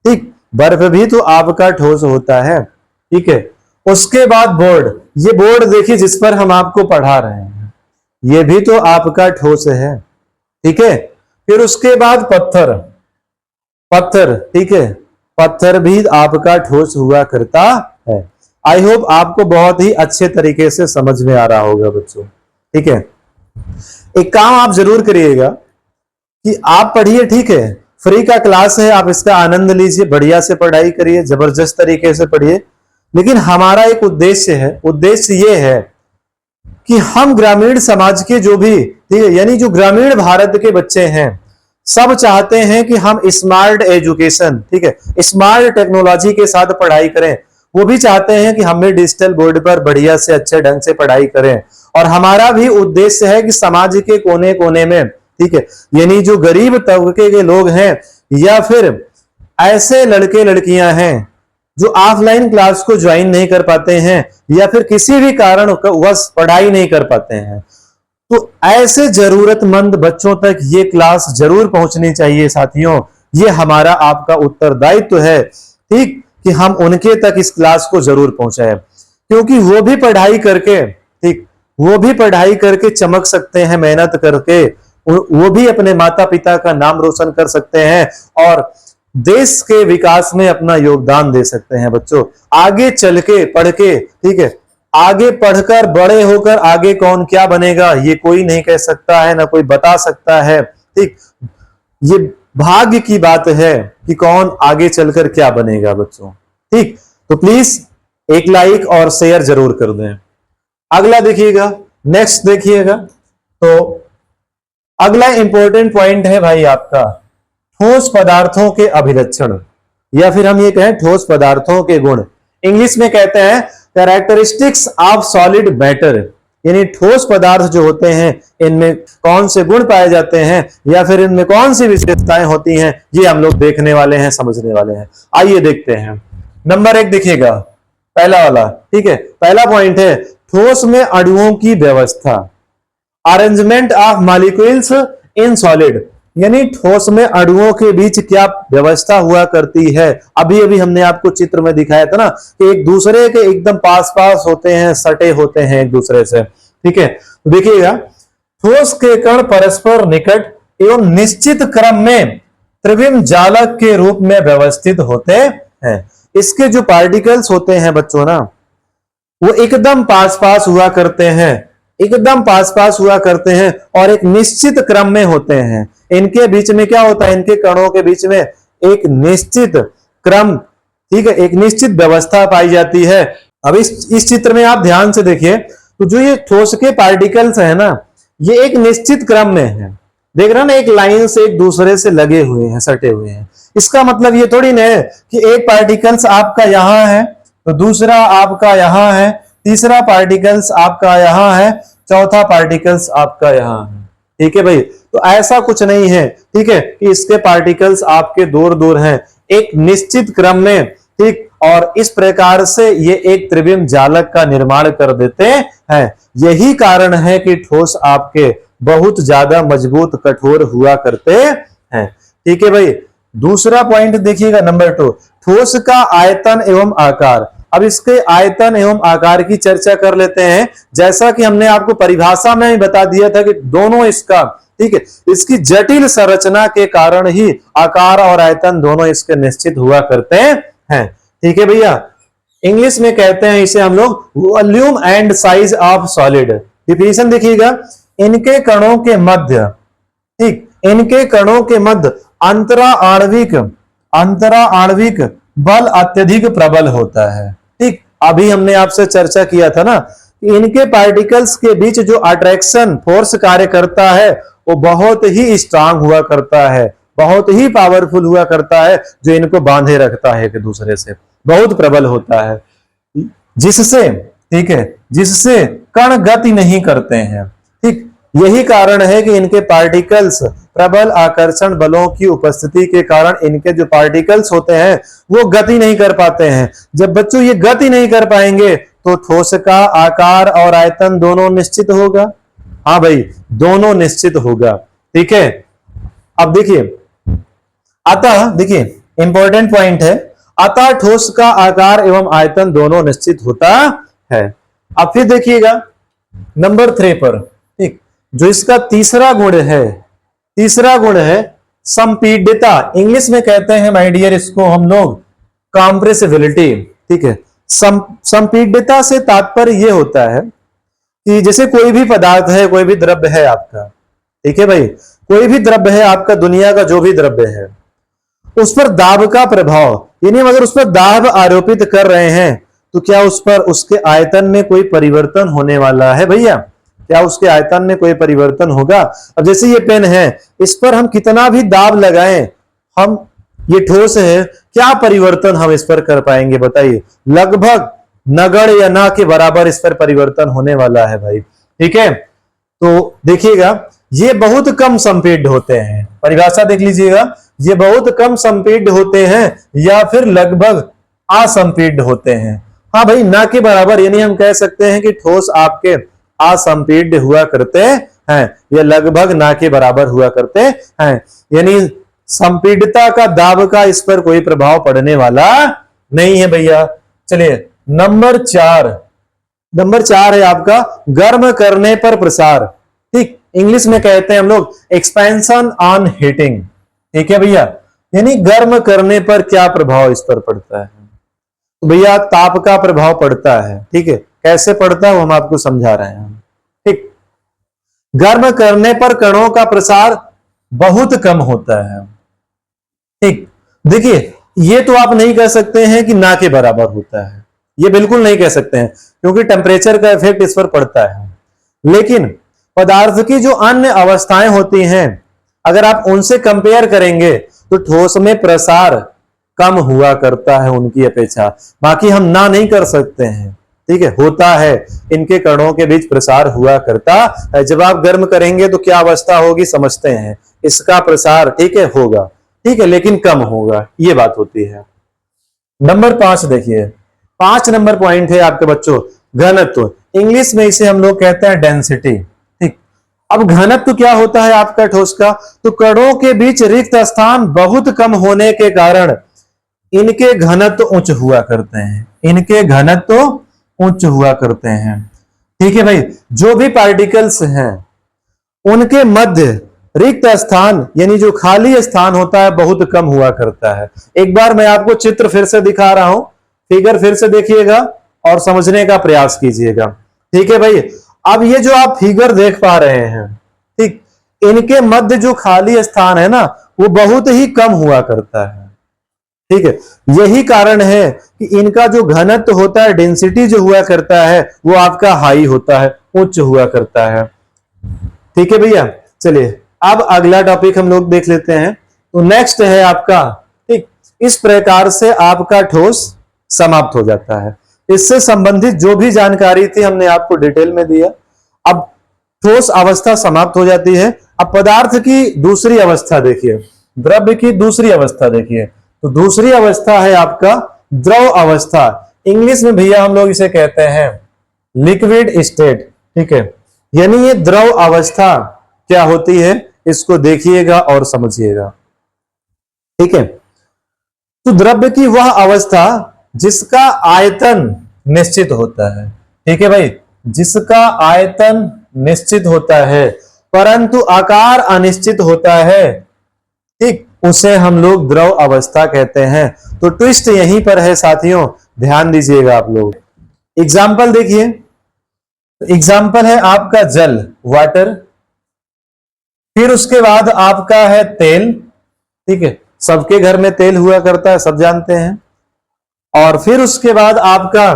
ठीक, बर्फ भी तो आपका ठोस होता है। ठीक है, उसके बाद बोर्ड, ये बोर्ड देखिए जिस पर हम आपको पढ़ा रहे हैं, ये भी तो आपका ठोस है। ठीक है, फिर उसके बाद पत्थर, ठीक है, पत्थर भी आपका ठोस हुआ करता है। आई होप आपको बहुत ही अच्छे तरीके से समझ में आ रहा होगा बच्चों। ठीक है, एक काम आप जरूर करिएगा कि आप पढ़िए, ठीक है, फ्री का क्लास है, आप इसका आनंद लीजिए, बढ़िया से पढ़ाई करिए, जबरदस्त तरीके से पढ़िए। लेकिन हमारा एक उद्देश्य है, उद्देश्य ये है कि हम ग्रामीण समाज के जो भी, ठीक है, यानी जो ग्रामीण भारत के बच्चे हैं, सब चाहते हैं कि हम स्मार्ट एजुकेशन, ठीक है, स्मार्ट टेक्नोलॉजी के साथ पढ़ाई करें। वो भी चाहते हैं कि हम भी डिजिटल बोर्ड पर बढ़िया से अच्छे ढंग से पढ़ाई करें। और हमारा भी उद्देश्य है कि समाज के कोने कोने में, ठीक है, यानी जो गरीब तबके के लोग हैं, या फिर ऐसे लड़के लड़कियां हैं जो ऑफलाइन क्लास को ज्वाइन नहीं कर पाते हैं, या फिर किसी भी कारण वश पढ़ाई नहीं कर पाते हैं, तो ऐसे जरूरतमंद बच्चों तक ये क्लास जरूर पहुंचनी चाहिए साथियों। ये हमारा आपका उत्तरदायित्व है, ठीक, कि हम उनके तक इस क्लास को जरूर पहुंचाएं, क्योंकि वो भी पढ़ाई करके, ठीक, वो भी पढ़ाई करके चमक सकते हैं, मेहनत करके वो भी अपने माता पिता का नाम रोशन कर सकते हैं और देश के विकास में अपना योगदान दे सकते हैं बच्चों। आगे चल के पढ़ के, ठीक है, आगे पढ़कर बड़े होकर आगे कौन क्या बनेगा ये कोई नहीं कह सकता है, ना कोई बता सकता है। ठीक, ये भाग्य की बात है कि कौन आगे चलकर क्या बनेगा बच्चों। ठीक, तो प्लीज एक लाइक और शेयर जरूर कर दें। अगला देखिएगा, नेक्स्ट देखिएगा, तो अगला इंपॉर्टेंट पॉइंट है भाई आपका ठोस पदार्थों के अभिलक्षण, या फिर हम ये कहें ठोस पदार्थों के गुण। इंग्लिश में कहते हैं कैरेक्टरिस्टिक्स ऑफ सॉलिड मैटर, यानी ठोस पदार्थ जो होते हैं इनमें कौन से गुण पाए जाते हैं या फिर इनमें कौन सी विशेषताएं होती हैं, ये हम लोग देखने वाले हैं, समझने वाले हैं। आइए देखते हैं। नंबर 1 देखिएगा, पहला वाला, ठीक है, पहला पॉइंट है ठोस में अणुओं की व्यवस्था, arrangement of molecules in solid, यानी ठोस में अणुओं के बीच क्या व्यवस्था हुआ करती है। अभी अभी हमने आपको चित्र में दिखाया था ना कि एक दूसरे के एकदम पास पास होते हैं, सटे होते हैं एक दूसरे से, ठीक है। तो देखिएगा, ठोस के कण परस्पर निकट एवं निश्चित क्रम में त्रिविम जालक के रूप में व्यवस्थित होते हैं। इसके जो पार्टिकल्स होते हैं बच्चों ना, वो एकदम पास पास हुआ करते हैं, एकदम पास पास हुआ करते हैं और एक निश्चित क्रम में होते हैं। इनके बीच में क्या होता है, इनके कणों के बीच में एक निश्चित क्रम, ठीक है, एक निश्चित व्यवस्था पाई जाती है। अब इस चित्र में आप ध्यान से देखिए, तो जो ये ठोस के पार्टिकल्स है ना, ये एक निश्चित क्रम में है, देख रहे हैं ना, एक लाइन से एक दूसरे से लगे हुए हैं, सटे हुए हैं। इसका मतलब ये थोड़ी ना है कि एक पार्टिकल्स आपका यहां है तो दूसरा आपका यहां है, तीसरा पार्टिकल्स आपका यहां है, चौथा पार्टिकल्स आपका यहां है, ठीक है भाई। तो ऐसा कुछ नहीं है, ठीक है, कि इसके पार्टिकल्स आपके दूर दूर हैं, एक निश्चित क्रम में, ठीक, और इस प्रकार से ये एक त्रिविम जालक का निर्माण कर देते हैं। यही कारण है कि ठोस आपके बहुत ज्यादा मजबूत कठोर हुआ करते हैं, ठीक है भाई। दूसरा पॉइंट देखिएगा, नंबर 2, ठोस का आयतन एवं आकार। अब इसके आयतन एवं आकार की चर्चा कर लेते हैं। जैसा कि हमने आपको परिभाषा में ही बता दिया था कि दोनों इसका, ठीक है, इसकी जटिल संरचना के कारण ही आकार और आयतन दोनों इसके निश्चित हुआ करते हैं, ठीक है भैया। इंग्लिश में कहते हैं इसे हम लोग volume and size of solid. Definition देखिएगा, इनके कणों के मध्य, ठीक, इनके कणों के मध्य अंतरा आणविक बल अत्यधिक प्रबल होता है, ठीक। अभी हमने आपसे चर्चा किया था ना कि इनके पार्टिकल्स के बीच जो अट्रैक्शन फोर्स कार्य करता है वो बहुत ही स्ट्रांग हुआ करता है, बहुत ही पावरफुल हुआ करता है, जो इनको बांधे रखता है एक दूसरे से, बहुत प्रबल होता है, जिससे, ठीक है, जिससे कण गति नहीं करते हैं, ठीक। यही कारण है कि इनके पार्टिकल्स प्रबल आकर्षण बलों की उपस्थिति के कारण इनके जो पार्टिकल्स होते हैं वो गति नहीं कर पाते हैं। जब बच्चों ये गति नहीं कर पाएंगे तो ठोस का आकार और आयतन दोनों निश्चित होगा। हाँ भाई, दोनों निश्चित होगा, ठीक है। अब देखिए, अतः देखिए इंपॉर्टेंट पॉइंट है, अतः ठोस का आकार एवं आयतन दोनों निश्चित होता है। अब फिर देखिएगा नंबर 3 पर, ठीक, जो इसका तीसरा गुण है संपीड्यता। इंग्लिश में कहते हैं माय डियर इसको हम लोग कंप्रेसिबिलिटी, ठीक है। संपीड्यता से तात्पर्य यह होता है कि जैसे कोई भी पदार्थ है, कोई भी द्रव्य है आपका, ठीक है भाई, कोई भी द्रव्य है आपका, दुनिया का जो भी द्रव्य है, उस पर दाब का प्रभाव, यानी अगर उस पर दाब आरोपित कर रहे हैं तो क्या उस पर उसके आयतन में कोई परिवर्तन होने वाला है भैया? क्या उसके आयतन में कोई परिवर्तन होगा? अब जैसे ये पेन है, इस पर हम कितना भी दाब लगाएं, हम, ये ठोस है, क्या परिवर्तन हम इस पर कर पाएंगे बताइए? लगभग नगड़ या ना के बराबर इस पर परिवर्तन होने वाला है भाई, ठीक है। तो देखिएगा ये बहुत कम संपीड्य होते हैं, परिभाषा देख लीजिएगा, ये बहुत कम संपीड्य होते हैं या फिर लगभग असंपीड्य होते हैं। हाँ भाई, ना के बराबर, यानी हम कह सकते हैं कि ठोस आपके असंपीड्य हुआ करते हैं या लगभग ना के बराबर हुआ करते हैं, यानी संपीड्यता का, दाब का इस पर कोई प्रभाव पड़ने वाला नहीं है भैया। चलिए नंबर 4 है आपका गर्म करने पर प्रसार, ठीक, इंग्लिश में कहते हैं हम लोग एक्सपेंशन ऑन हीटिंग, ठीक है भैया, यानी गर्म करने पर क्या प्रभाव इस पर पड़ता है? तो भैया ताप का प्रभाव पड़ता है, ठीक है। कैसे पड़ता है वो हम आपको समझा रहे हैं, ठीक। गर्म करने पर कणों का प्रसार बहुत कम होता है, ठीक। देखिए ये तो आप नहीं कह सकते हैं कि ना के बराबर होता है, ये बिल्कुल नहीं कह सकते हैं, क्योंकि टेम्परेचर का इफेक्ट इस पर पड़ता है। लेकिन पदार्थ की जो अन्य अवस्थाएं होती हैं, अगर आप उनसे कंपेयर करेंगे तो ठोस में प्रसार कम हुआ करता है उनकी अपेक्षा। बाकी हम ना नहीं कर सकते हैं, ठीक है, होता है, इनके कणों के बीच प्रसार हुआ करता है। जब आप गर्म करेंगे तो क्या अवस्था होगी समझते हैं, इसका प्रसार, ठीक है, होगा, ठीक है, लेकिन कम होगा, ये बात होती है। नंबर 5 देखिए, 5 नंबर पॉइंट है आपके बच्चों, घनत्व। इंग्लिश में इसे हम लोग कहते हैं डेंसिटी, ठीक। अब घनत्व क्या होता है आपका ठोस का, तो कणों के बीच रिक्त स्थान बहुत कम होने के कारण इनके घनत्व उच्च हुआ करते हैं, इनके घनत्व उच्च हुआ करते हैं, ठीक है भाई। जो भी पार्टिकल्स हैं उनके मध्य रिक्त स्थान यानी जो खाली स्थान होता है बहुत कम हुआ करता है। एक बार मैं आपको चित्र फिर से दिखा रहा हूं, फिगर फिर से देखिएगा और समझने का प्रयास कीजिएगा, ठीक है भाई। अब ये जो आप फिगर देख पा रहे हैं, ठीक, इनके मध्य जो खाली स्थान है ना वो बहुत ही कम हुआ करता है, ठीक है। यही कारण है कि इनका जो घनत्व होता है, डेंसिटी जो हुआ करता है, वो आपका हाई होता है, उच्च हुआ करता है, ठीक है भैया। चलिए अब अगला टॉपिक हम लोग देख लेते हैं। तो नेक्स्ट है आपका, ठीक, इस प्रकार से आपका ठोस समाप्त हो जाता है। इससे संबंधित जो भी जानकारी थी हमने आपको डिटेल में दिया। अब ठोस अवस्था समाप्त हो जाती है। अब पदार्थ की दूसरी अवस्था देखिए, द्रव्य की दूसरी अवस्था देखिए। तो दूसरी अवस्था है आपका द्रव अवस्था। इंग्लिश में भैया हम लोग इसे कहते हैं लिक्विड स्टेट, ठीक है। यानी ये द्रव अवस्था क्या होती है इसको देखिएगा और समझिएगा, ठीक है। तो द्रव्य की वह अवस्था जिसका आयतन निश्चित होता है, ठीक है भाई, जिसका आयतन निश्चित होता है परंतु आकार अनिश्चित होता है, ठीक, उसे हम लोग द्रव अवस्था कहते हैं। तो ट्विस्ट यहीं पर है साथियों, ध्यान दीजिएगा आप लोग। एग्जाम्पल देखिए, एग्जाम्पल है आपका जल, वाटर, फिर उसके बाद आपका है तेल, ठीक है, सबके घर में तेल हुआ करता है, सब जानते हैं। और फिर उसके बाद आपका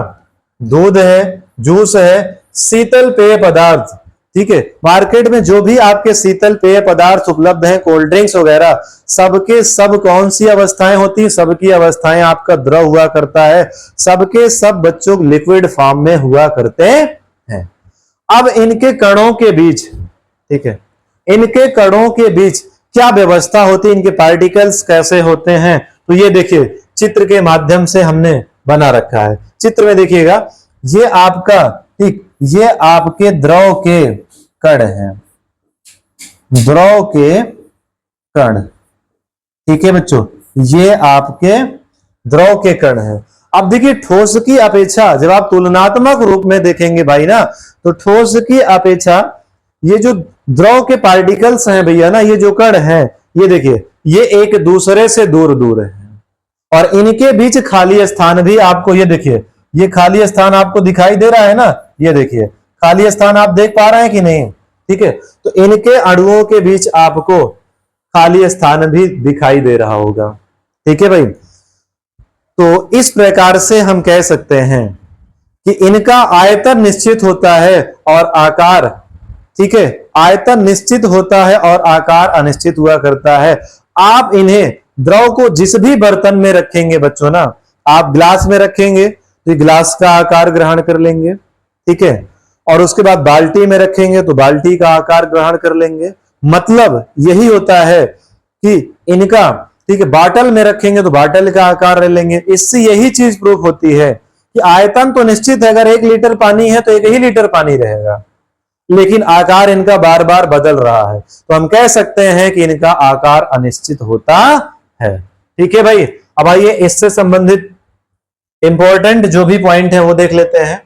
दूध है, जूस है, शीतल पेय पदार्थ, ठीक है। मार्केट में जो भी आपके शीतल पेय पदार्थ उपलब्ध हैं, कोल्ड ड्रिंक्स वगैरह, सबके सब कौन सी अवस्थाएं होती हैं, सबकी अवस्थाएं आपका द्रव हुआ करता है, सबके सब बच्चों लिक्विड फॉर्म में हुआ करते हैं। अब इनके कणों के बीच, ठीक है, इनके कणों के बीच क्या व्यवस्था होती है, इनके पार्टिकल्स कैसे होते हैं, तो ये देखिए चित्र के माध्यम से हमने बना रखा है। चित्र में देखिएगा, ये आपका, ठीक, ये आपके द्रव के कण हैं, द्रव के कण, ठीक है बच्चों, ये आपके द्रव के कण हैं। अब देखिए ठोस की अपेक्षा जब आप तुलनात्मक रूप में देखेंगे भाई ना, तो ठोस की अपेक्षा ये जो द्रव के पार्टिकल्स हैं भैया ना, ये जो कण हैं, ये देखिए ये एक दूसरे से दूर दूर है और इनके बीच खाली स्थान भी आपको, ये देखिए ये खाली स्थान आपको दिखाई दे रहा है ना, ये देखिए खाली स्थान आप देख पा रहे हैं कि नहीं, ठीक है। तो इनके अणुओं के बीच आपको खाली स्थान भी दिखाई दे रहा होगा, ठीक है भाई। तो इस प्रकार से हम कह सकते हैं कि इनका आयतन निश्चित होता है और आकार, ठीक है, आयतन निश्चित होता है और आकार अनिश्चित हुआ करता है। आप इन्हें द्रव को जिस भी बर्तन में रखेंगे बच्चों ना, आप ग्लास में रखेंगे तो ग्लास का आकार ग्रहण कर लेंगे, ठीक है, और उसके बाद बाल्टी में रखेंगे तो बाल्टी का आकार ग्रहण कर लेंगे। मतलब यही होता है कि इनका, ठीक है, बाटल में रखेंगे तो बाटल का आकार ले लेंगे। इससे यही चीज प्रूफ होती है कि आयतन तो निश्चित है, अगर 1 लीटर पानी है तो 1 ही लीटर पानी रहेगा, लेकिन आकार इनका बार बार बदल रहा है, तो हम कह सकते हैं कि इनका आकार अनिश्चित होता है, ठीक है भाई। अब आइए इससे संबंधित इंपॉर्टेंट जो भी पॉइंट है वो देख लेते हैं।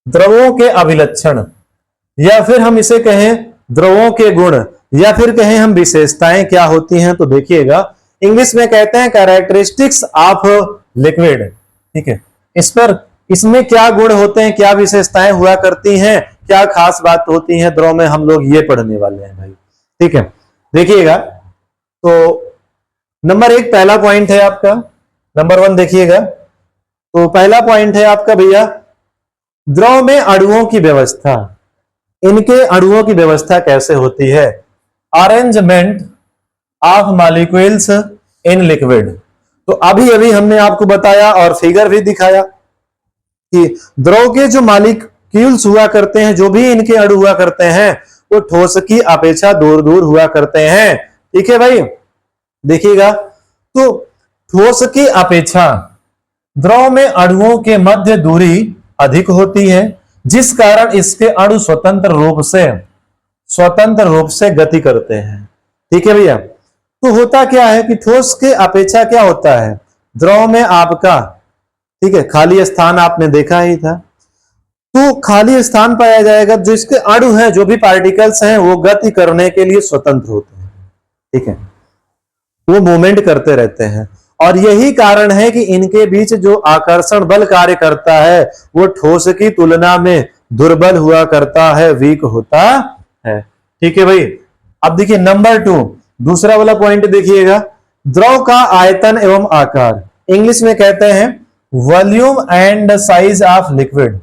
द्रवों के अभिलक्षण, या फिर हम इसे कहें द्रवों के गुण, या फिर कहें हम विशेषताएं क्या होती हैं, तो देखिएगा इंग्लिश में कहते हैं कैरेक्टरिस्टिक्स ऑफ लिक्विड, ठीक है। इस पर, इसमें क्या गुण होते हैं, क्या विशेषताएं हुआ करती हैं, क्या खास बात होती है द्रव में, हम लोग ये पढ़ने वाले हैं भाई, ठीक है। देखिएगा तो नंबर 1 पहला पॉइंट है आपका नंबर 1 देखिएगा। तो पहला पॉइंट है आपका भैया, द्रव में अणुओं की व्यवस्था। इनके अणुओं की व्यवस्था कैसे होती है? Arrangement of molecules in liquid. तो अभी अभी हमने आपको बताया और फिगर भी दिखाया कि द्रव के जो मॉलिक्यूल्स हुआ करते हैं, जो भी इनके अणु हुआ करते हैं, वो ठोस की अपेक्षा दूर दूर हुआ करते हैं। ठीक है भाई, देखिएगा। तो ठोस की अपेक्षा द्रव में अणुओं के मध्य दूरी अधिक होती है, जिस कारण इसके अणु स्वतंत्र रूप से गति करते हैं। ठीक है भैया। तो होता क्या है कि ठोस के अपेक्षा क्या होता है, द्रव में आपका, ठीक है, खाली स्थान आपने देखा ही था। तो खाली स्थान पाया जाएगा, जो इसके अणु हैं, जो भी पार्टिकल्स हैं, वो गति करने के लिए स्वतंत्र होते हैं। ठीक है, वो मूवमेंट करते रहते हैं। और यही कारण है कि इनके बीच जो आकर्षण बल कार्य करता है, वो ठोस की तुलना में दुर्बल हुआ करता है, वीक होता है। ठीक है भाई। अब देखिए नंबर 2, दूसरा वाला पॉइंट देखिएगा, द्रव का आयतन एवं आकार। इंग्लिश में कहते हैं volume and size of liquid.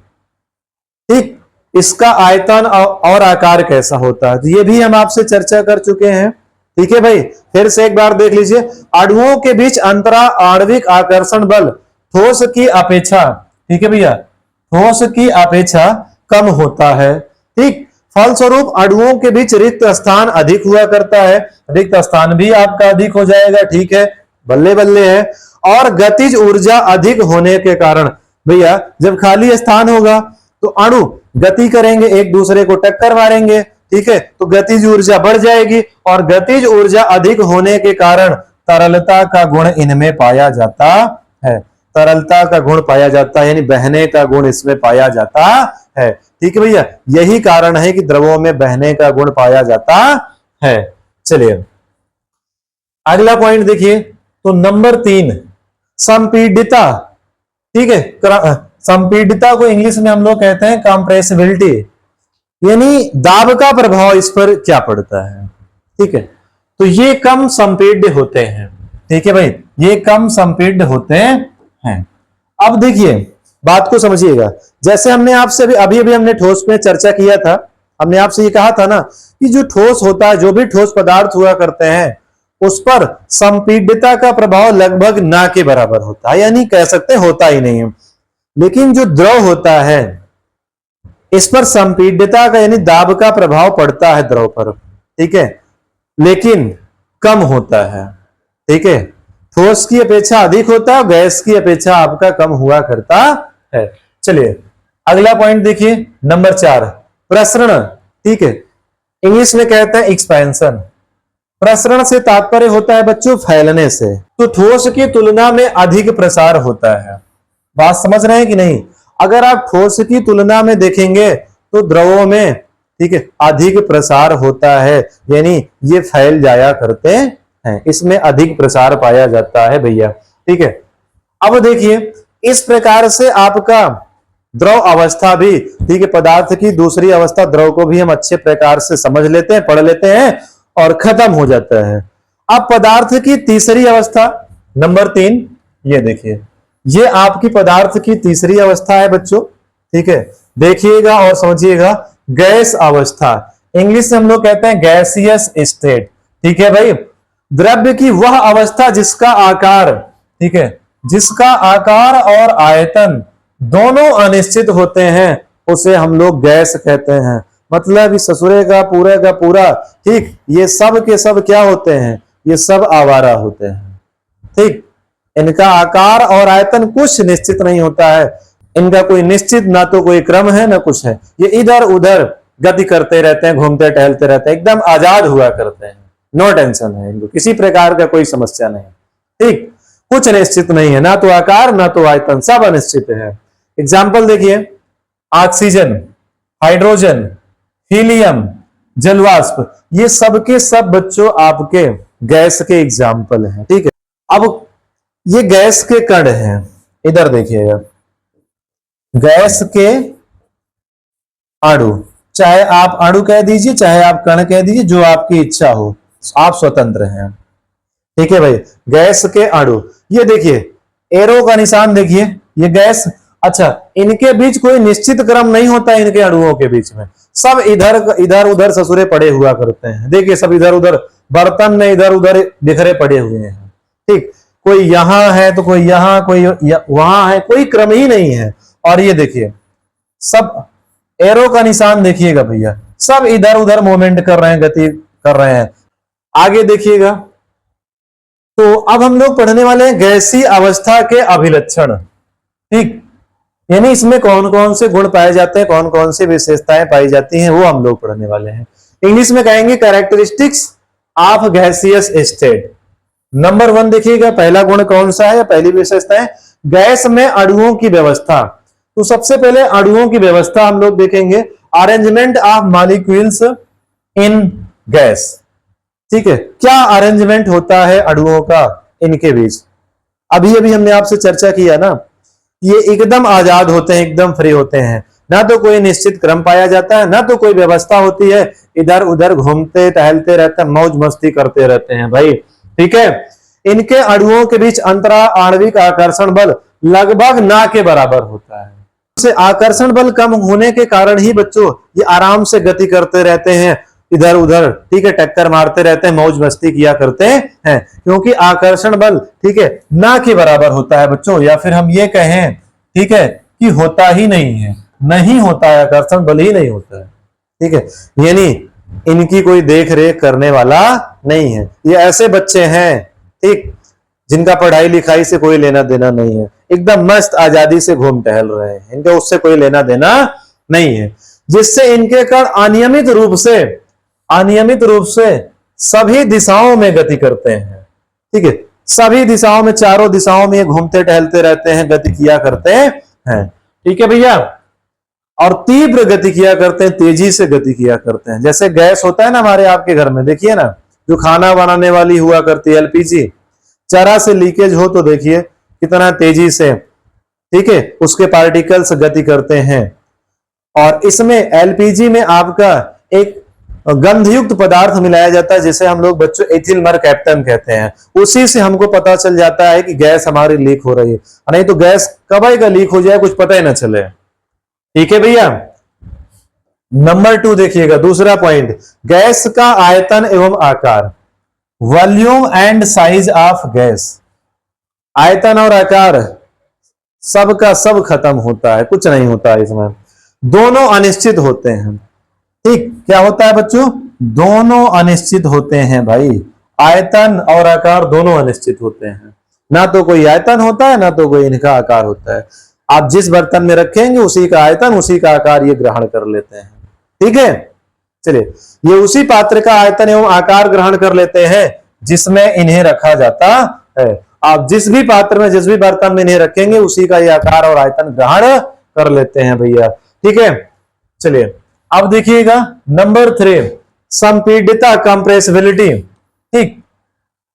ठीक, इसका आयतन और आकार कैसा होता है, तो ये भी हम आपसे चर्चा कर चुके हैं। ठीक है भाई, फिर से एक बार देख लीजिए। अणुओं के बीच अंतरा आणविक आकर्षण बल ठोस की अपेक्षा, ठीक है भैया, ठोस की अपेक्षा कम होता है। ठीक, फलस्वरूप अणुओं के बीच रिक्त स्थान अधिक हुआ करता है। रिक्त स्थान भी आपका अधिक हो जाएगा। ठीक है, बल्ले बल्ले है। और गतिज ऊर्जा अधिक होने के कारण, भैया जब खाली स्थान होगा तो अणु गति करेंगे, एक दूसरे को टक्कर मारेंगे। ठीक है, तो गतिज ऊर्जा बढ़ जाएगी, और गतिज ऊर्जा अधिक होने के कारण तरलता का गुण इनमें पाया जाता है। तरलता का गुण पाया जाता है, यानी बहने का गुण इसमें पाया जाता है। ठीक है भैया, यही कारण है कि द्रवों में बहने का गुण पाया जाता है। चलिए अगला पॉइंट देखिए। तो नंबर 3, संपीडिता। ठीक है, संपीडिता को इंग्लिश में हम लोग कहते हैं कंप्रेसिबिलिटी, यानी दाब का प्रभाव इस पर क्या पड़ता है। ठीक है, तो ये कम संपीड्य होते हैं। ठीक है भाई, ये कम संपीड्य होते हैं। अब देखिए बात को समझिएगा। जैसे हमने आपसे अभी हमने ठोस में चर्चा किया था, हमने आपसे ये कहा था ना कि जो ठोस होता है, जो भी ठोस पदार्थ हुआ करते हैं, उस पर संपीड्यता का प्रभाव लगभग ना के बराबर होता है, यानी कह सकते हैं होता ही नहीं है। लेकिन जो द्रव होता है, इस पर संपीड्यता का यानी दाब का प्रभाव पड़ता है द्रव पर। ठीक है, लेकिन कम होता है। ठीक है, ठोस की अपेक्षा अधिक होता है, गैस की अपेक्षा आपका कम हुआ करता है। चलिए अगला पॉइंट देखिए, नंबर 4, प्रसरण। ठीक है, इंग्लिश में कहते हैं एक्सपेंशन। प्रसरण से तात्पर्य होता है बच्चों फैलने से। तो ठोस की तुलना में अधिक प्रसार होता है। बात समझ रहे हैं कि नहीं? अगर आप ठोस की तुलना में देखेंगे तो द्रवों में, ठीक है, अधिक प्रसार होता है, यानी ये फैल जाया करते हैं, इसमें अधिक प्रसार पाया जाता है भैया। ठीक है, अब देखिए इस प्रकार से आपका द्रव अवस्था भी, ठीक है, पदार्थ की दूसरी अवस्था द्रव को भी हम अच्छे प्रकार से समझ लेते हैं, पढ़ लेते हैं और खत्म हो जाता है। अब पदार्थ की तीसरी अवस्था, नंबर 3, ये देखिए, ये आपकी पदार्थ की तीसरी अवस्था है बच्चों। ठीक है, देखिएगा और समझिएगा, गैस अवस्था। इंग्लिश में हम लोग कहते हैं गैसियस स्टेट। ठीक है भाई, द्रव्य की वह अवस्था जिसका आकार, ठीक है, जिसका आकार और आयतन दोनों अनिश्चित होते हैं, उसे हम लोग गैस कहते हैं। मतलब इस ससुरे का पूरा, ठीक, ये सब के सब क्या होते हैं, ये सब आवारा होते हैं। ठीक, इनका आकार और आयतन कुछ निश्चित नहीं होता है, इनका कोई निश्चित ना तो कोई क्रम है ना कुछ है, ये इधर उधर गति करते रहते हैं, घूमते टहलते रहते हैं, एकदम आजाद हुआ करते हैं। नो टेंशन है इनको, किसी प्रकार का कोई समस्या नहीं। ठीक, कुछ निश्चित नहीं है, ना तो आकार ना तो आयतन, सब अनिश्चित है। एग्जाम्पल देखिए, ऑक्सीजन, हाइड्रोजन, हीलियम, जलवाष्प, ये सब के सब बच्चों आपके गैस के एग्जाम्पल हैं। ठीक है, अब ये गैस के कण हैं, इधर देखिएगा, गैस के अणु, चाहे आप अणु कह दीजिए चाहे आप कण कह दीजिए, जो आपकी इच्छा हो, आप स्वतंत्र हैं। ठीक है भाई, गैस के अणु, ये देखिए एरो का निशान देखिए, ये गैस। अच्छा, इनके बीच कोई निश्चित क्रम नहीं होता है, इनके अणुओं के बीच में सब इधर इधर उधर ससुरे पड़े हुआ करते हैं। देखिए सब इधर उधर बर्तन में इधर उधर बिखरे पड़े हुए हैं। ठीक, कोई यहां है तो कोई यहां, कोई वहां है, कोई क्रम ही नहीं है। और ये देखिए सब एरो का निशान देखिएगा भैया, सब इधर उधर मूवमेंट कर रहे हैं, गति कर रहे हैं। आगे देखिएगा, तो अब हम लोग पढ़ने वाले हैं गैसीय अवस्था के अभिलक्षण। ठीक, यानी इसमें कौन कौन से गुण पाए जाते हैं, कौन कौन सी विशेषताएं पाई जाती हैं, वो हम लोग पढ़ने वाले हैं। इंग्लिश में कहेंगे characteristics of gaseous state. Number 1 देखिएगा, पहला गुण कौन सा है, पहली विशेषता है गैस में अणुओं की व्यवस्था। तो सबसे पहले अणुओं की व्यवस्था हम लोग देखेंगे, arrangement of molecules in gas. ठीक है, क्या अरेंजमेंट होता है अणुओं का इनके बीच। अभी अभी हमने आपसे चर्चा किया ना, ये एकदम आजाद होते हैं, एकदम फ्री होते हैं, ना तो कोई निश्चित क्रम पाया जाता है, ना तो कोई व्यवस्था होती है, इधर उधर घूमते टहलते रहते हैं, मौज मस्ती करते रहते हैं भाई। ठीक है, इनके अणुओं के बीच अंतरा आणविक आकर्षण बल लगभग ना के बराबर होता है। से आकर्षण बल कम होने के कारण ही बच्चों ये आराम से गति करते रहते हैं इधर उधर। ठीक है, टक्कर मारते रहते हैं, मौज मस्ती किया करते हैं, क्योंकि आकर्षण बल ठीक है ना के बराबर होता है बच्चों, या फिर हम ये कहें ठीक है कि होता ही नहीं है, नहीं होता है, आकर्षण बल ही नहीं होता है। ठीक है, यानी इनकी कोई देख रेख करने वाला नहीं है। ये ऐसे बच्चे हैं ठीक, जिनका पढ़ाई लिखाई से कोई लेना देना नहीं है, एकदम मस्त आजादी से घूम टहल रहे हैं, इनका उससे कोई लेना देना नहीं है, जिससे इनके कण अनियमित रूप से सभी दिशाओं में गति करते हैं। ठीक है, सभी दिशाओं में, चारों दिशाओं में घूमते टहलते रहते हैं, गति किया करते हैं। ठीक है भैया, और तीव्र गति किया करते हैं, तेजी से गति किया करते हैं। जैसे गैस होता है ना हमारे आपके घर में, देखिए ना, जो खाना बनाने वाली हुआ करती है एलपीजी, जरा से लीकेज हो तो देखिए कितना तेजी से ठीक है उसके पार्टिकल्स गति करते हैं। और इसमें एलपीजी में आपका एक गंधयुक्त पदार्थ मिलाया जाता है, जिसे हम लोग बच्चों एथिल मरकैप्टन कहते हैं। उसी से हमको पता चल जाता है कि गैस हमारी लीक हो रही है, नहीं तो गैस कब का लीक हो जाए कुछ पता ही ना चले। ठीक है भैया, नंबर 2 देखिएगा, दूसरा पॉइंट, गैस का आयतन एवं आकार, volume and size of gas. आयतन और आकार सबका सब खत्म होता है, कुछ नहीं होता है इसमें, दोनों अनिश्चित होते हैं। ठीक, क्या होता है बच्चों, दोनों अनिश्चित होते हैं भाई, आयतन और आकार दोनों अनिश्चित होते हैं, ना तो कोई आयतन होता है ना तो कोई इनका आकार होता है। आप जिस बर्तन में रखेंगे उसी का आयतन उसी का आकार ये ग्रहण कर लेते हैं। ठीक है, चलिए, ये उसी पात्र का आयतन एवं आकार ग्रहण कर लेते हैं जिसमें इन्हें रखा जाता है। आप जिस भी पात्र में, जिस भी बर्तन में इन्हें रखेंगे उसी का ये आकार और आयतन ग्रहण कर लेते हैं भैया। ठीक है, चलिए अब देखिएगा नंबर 3, संपीडिता कंप्रेसिबिलिटी। ठीक,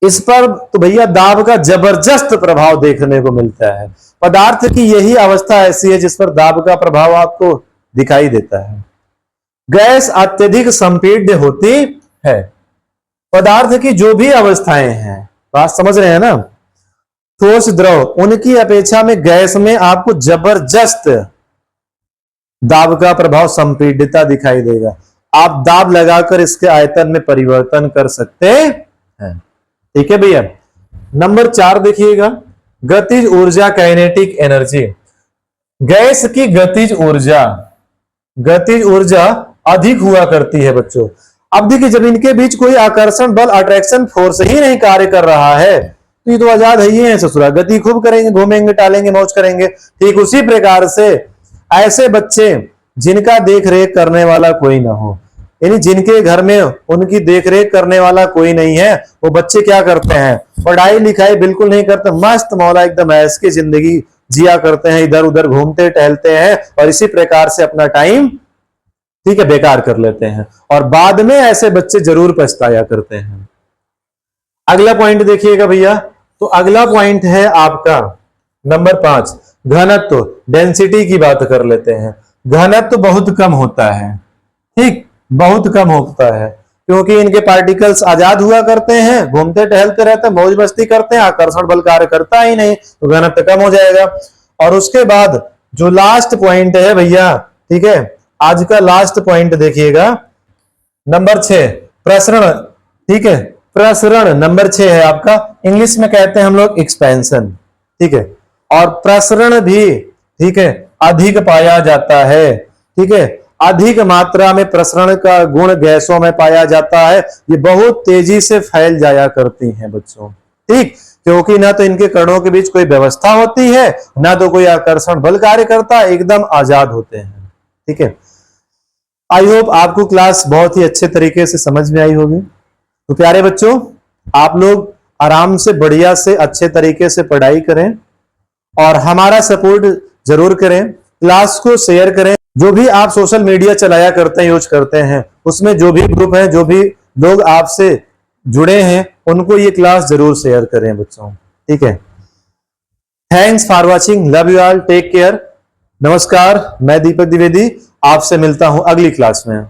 इस पर तो भैया दाब का जबरदस्त प्रभाव देखने को मिलता है। पदार्थ की यही अवस्था ऐसी है जिस पर दाब का प्रभाव आपको दिखाई देता है। गैस अत्यधिक संपीड्य होती है। पदार्थ की जो भी अवस्थाएं हैं, बात समझ रहे हैं ना, ठोस द्रव, उनकी अपेक्षा में गैस में आपको जबरदस्त दाब का प्रभाव, संपीड्यता दिखाई देगा। आप दाब लगाकर इसके आयतन में परिवर्तन कर सकते हैं। ठीक है भैया, नंबर 4 देखिएगा, गतिज ऊर्जा, काइनेटिक एनर्जी। गैस की गतिज ऊर्जा अधिक हुआ करती है बच्चों। अब देखिए, जब इनके बीच कोई आकर्षण बल, अट्रैक्शन फोर्स ही नहीं कार्य कर रहा है तो ये तो आजाद है ही है ससुरा, गति खूब करेंगे, घूमेंगे टालेंगे, मौज करेंगे। ठीक उसी प्रकार से ऐसे बच्चे जिनका देख रेख करने वाला कोई ना हो, यानी जिनके घर में उनकी देखरेख करने वाला कोई नहीं है, वो बच्चे क्या करते हैं, पढ़ाई लिखाई बिल्कुल नहीं करते, मस्त मौला एकदम ऐश की जिंदगी जिया करते हैं, इधर उधर घूमते टहलते हैं और इसी प्रकार से अपना टाइम ठीक है बेकार कर लेते हैं, और बाद में ऐसे बच्चे जरूर पछताया करते हैं। अगला पॉइंट देखिएगा भैया, तो अगला पॉइंट है आपका नंबर 5, घनत्व, डेंसिटी की बात कर लेते हैं। घनत्व बहुत कम होता है। ठीक, बहुत कम होता है। क्योंकि इनके पार्टिकल्स आजाद हुआ करते हैं, घूमते टहलते रहते हैं, मौज मस्ती करते हैं, आकर्षण बल कार्य करता ही नहीं, तो घनत्व कम हो जाएगा। और उसके बाद जो लास्ट पॉइंट है भैया, ठीक है, आज का लास्ट पॉइंट देखिएगा, नंबर 6 प्रसरण, ठीक है, प्रसरण नंबर 6 है आपका, इंग्लिश में कहते हैं हम लोग एक्सपेंशन, ठीक है, और प्रसरण भी, ठीक है, अधिक पाया जाता है, ठीक है, अधिक मात्रा में प्रसरण का गुण गैसों में पाया जाता है, ये बहुत तेजी से फैल जाया करती हैं बच्चों, ठीक, क्योंकि ना तो इनके कणों के बीच कोई व्यवस्था होती है, ना तो कोई आकर्षण बल कार्य करता, एकदम आजाद होते हैं, ठीक है। आई होप आपको क्लास बहुत ही अच्छे तरीके से समझ में आई होगी। तो प्यारे बच्चों, आप लोग आराम से बढ़िया से अच्छे तरीके से पढ़ाई करें और हमारा सपोर्ट जरूर करें, क्लास को शेयर करें। जो भी आप सोशल मीडिया चलाया करते हैं, यूज करते हैं, उसमें जो भी ग्रुप है, जो भी लोग आपसे जुड़े हैं, उनको ये क्लास जरूर शेयर करें बच्चों, ठीक है। Thanks for watching, love you all, take care, नमस्कार। मैं दीपक द्विवेदी आपसे मिलता हूं अगली क्लास में।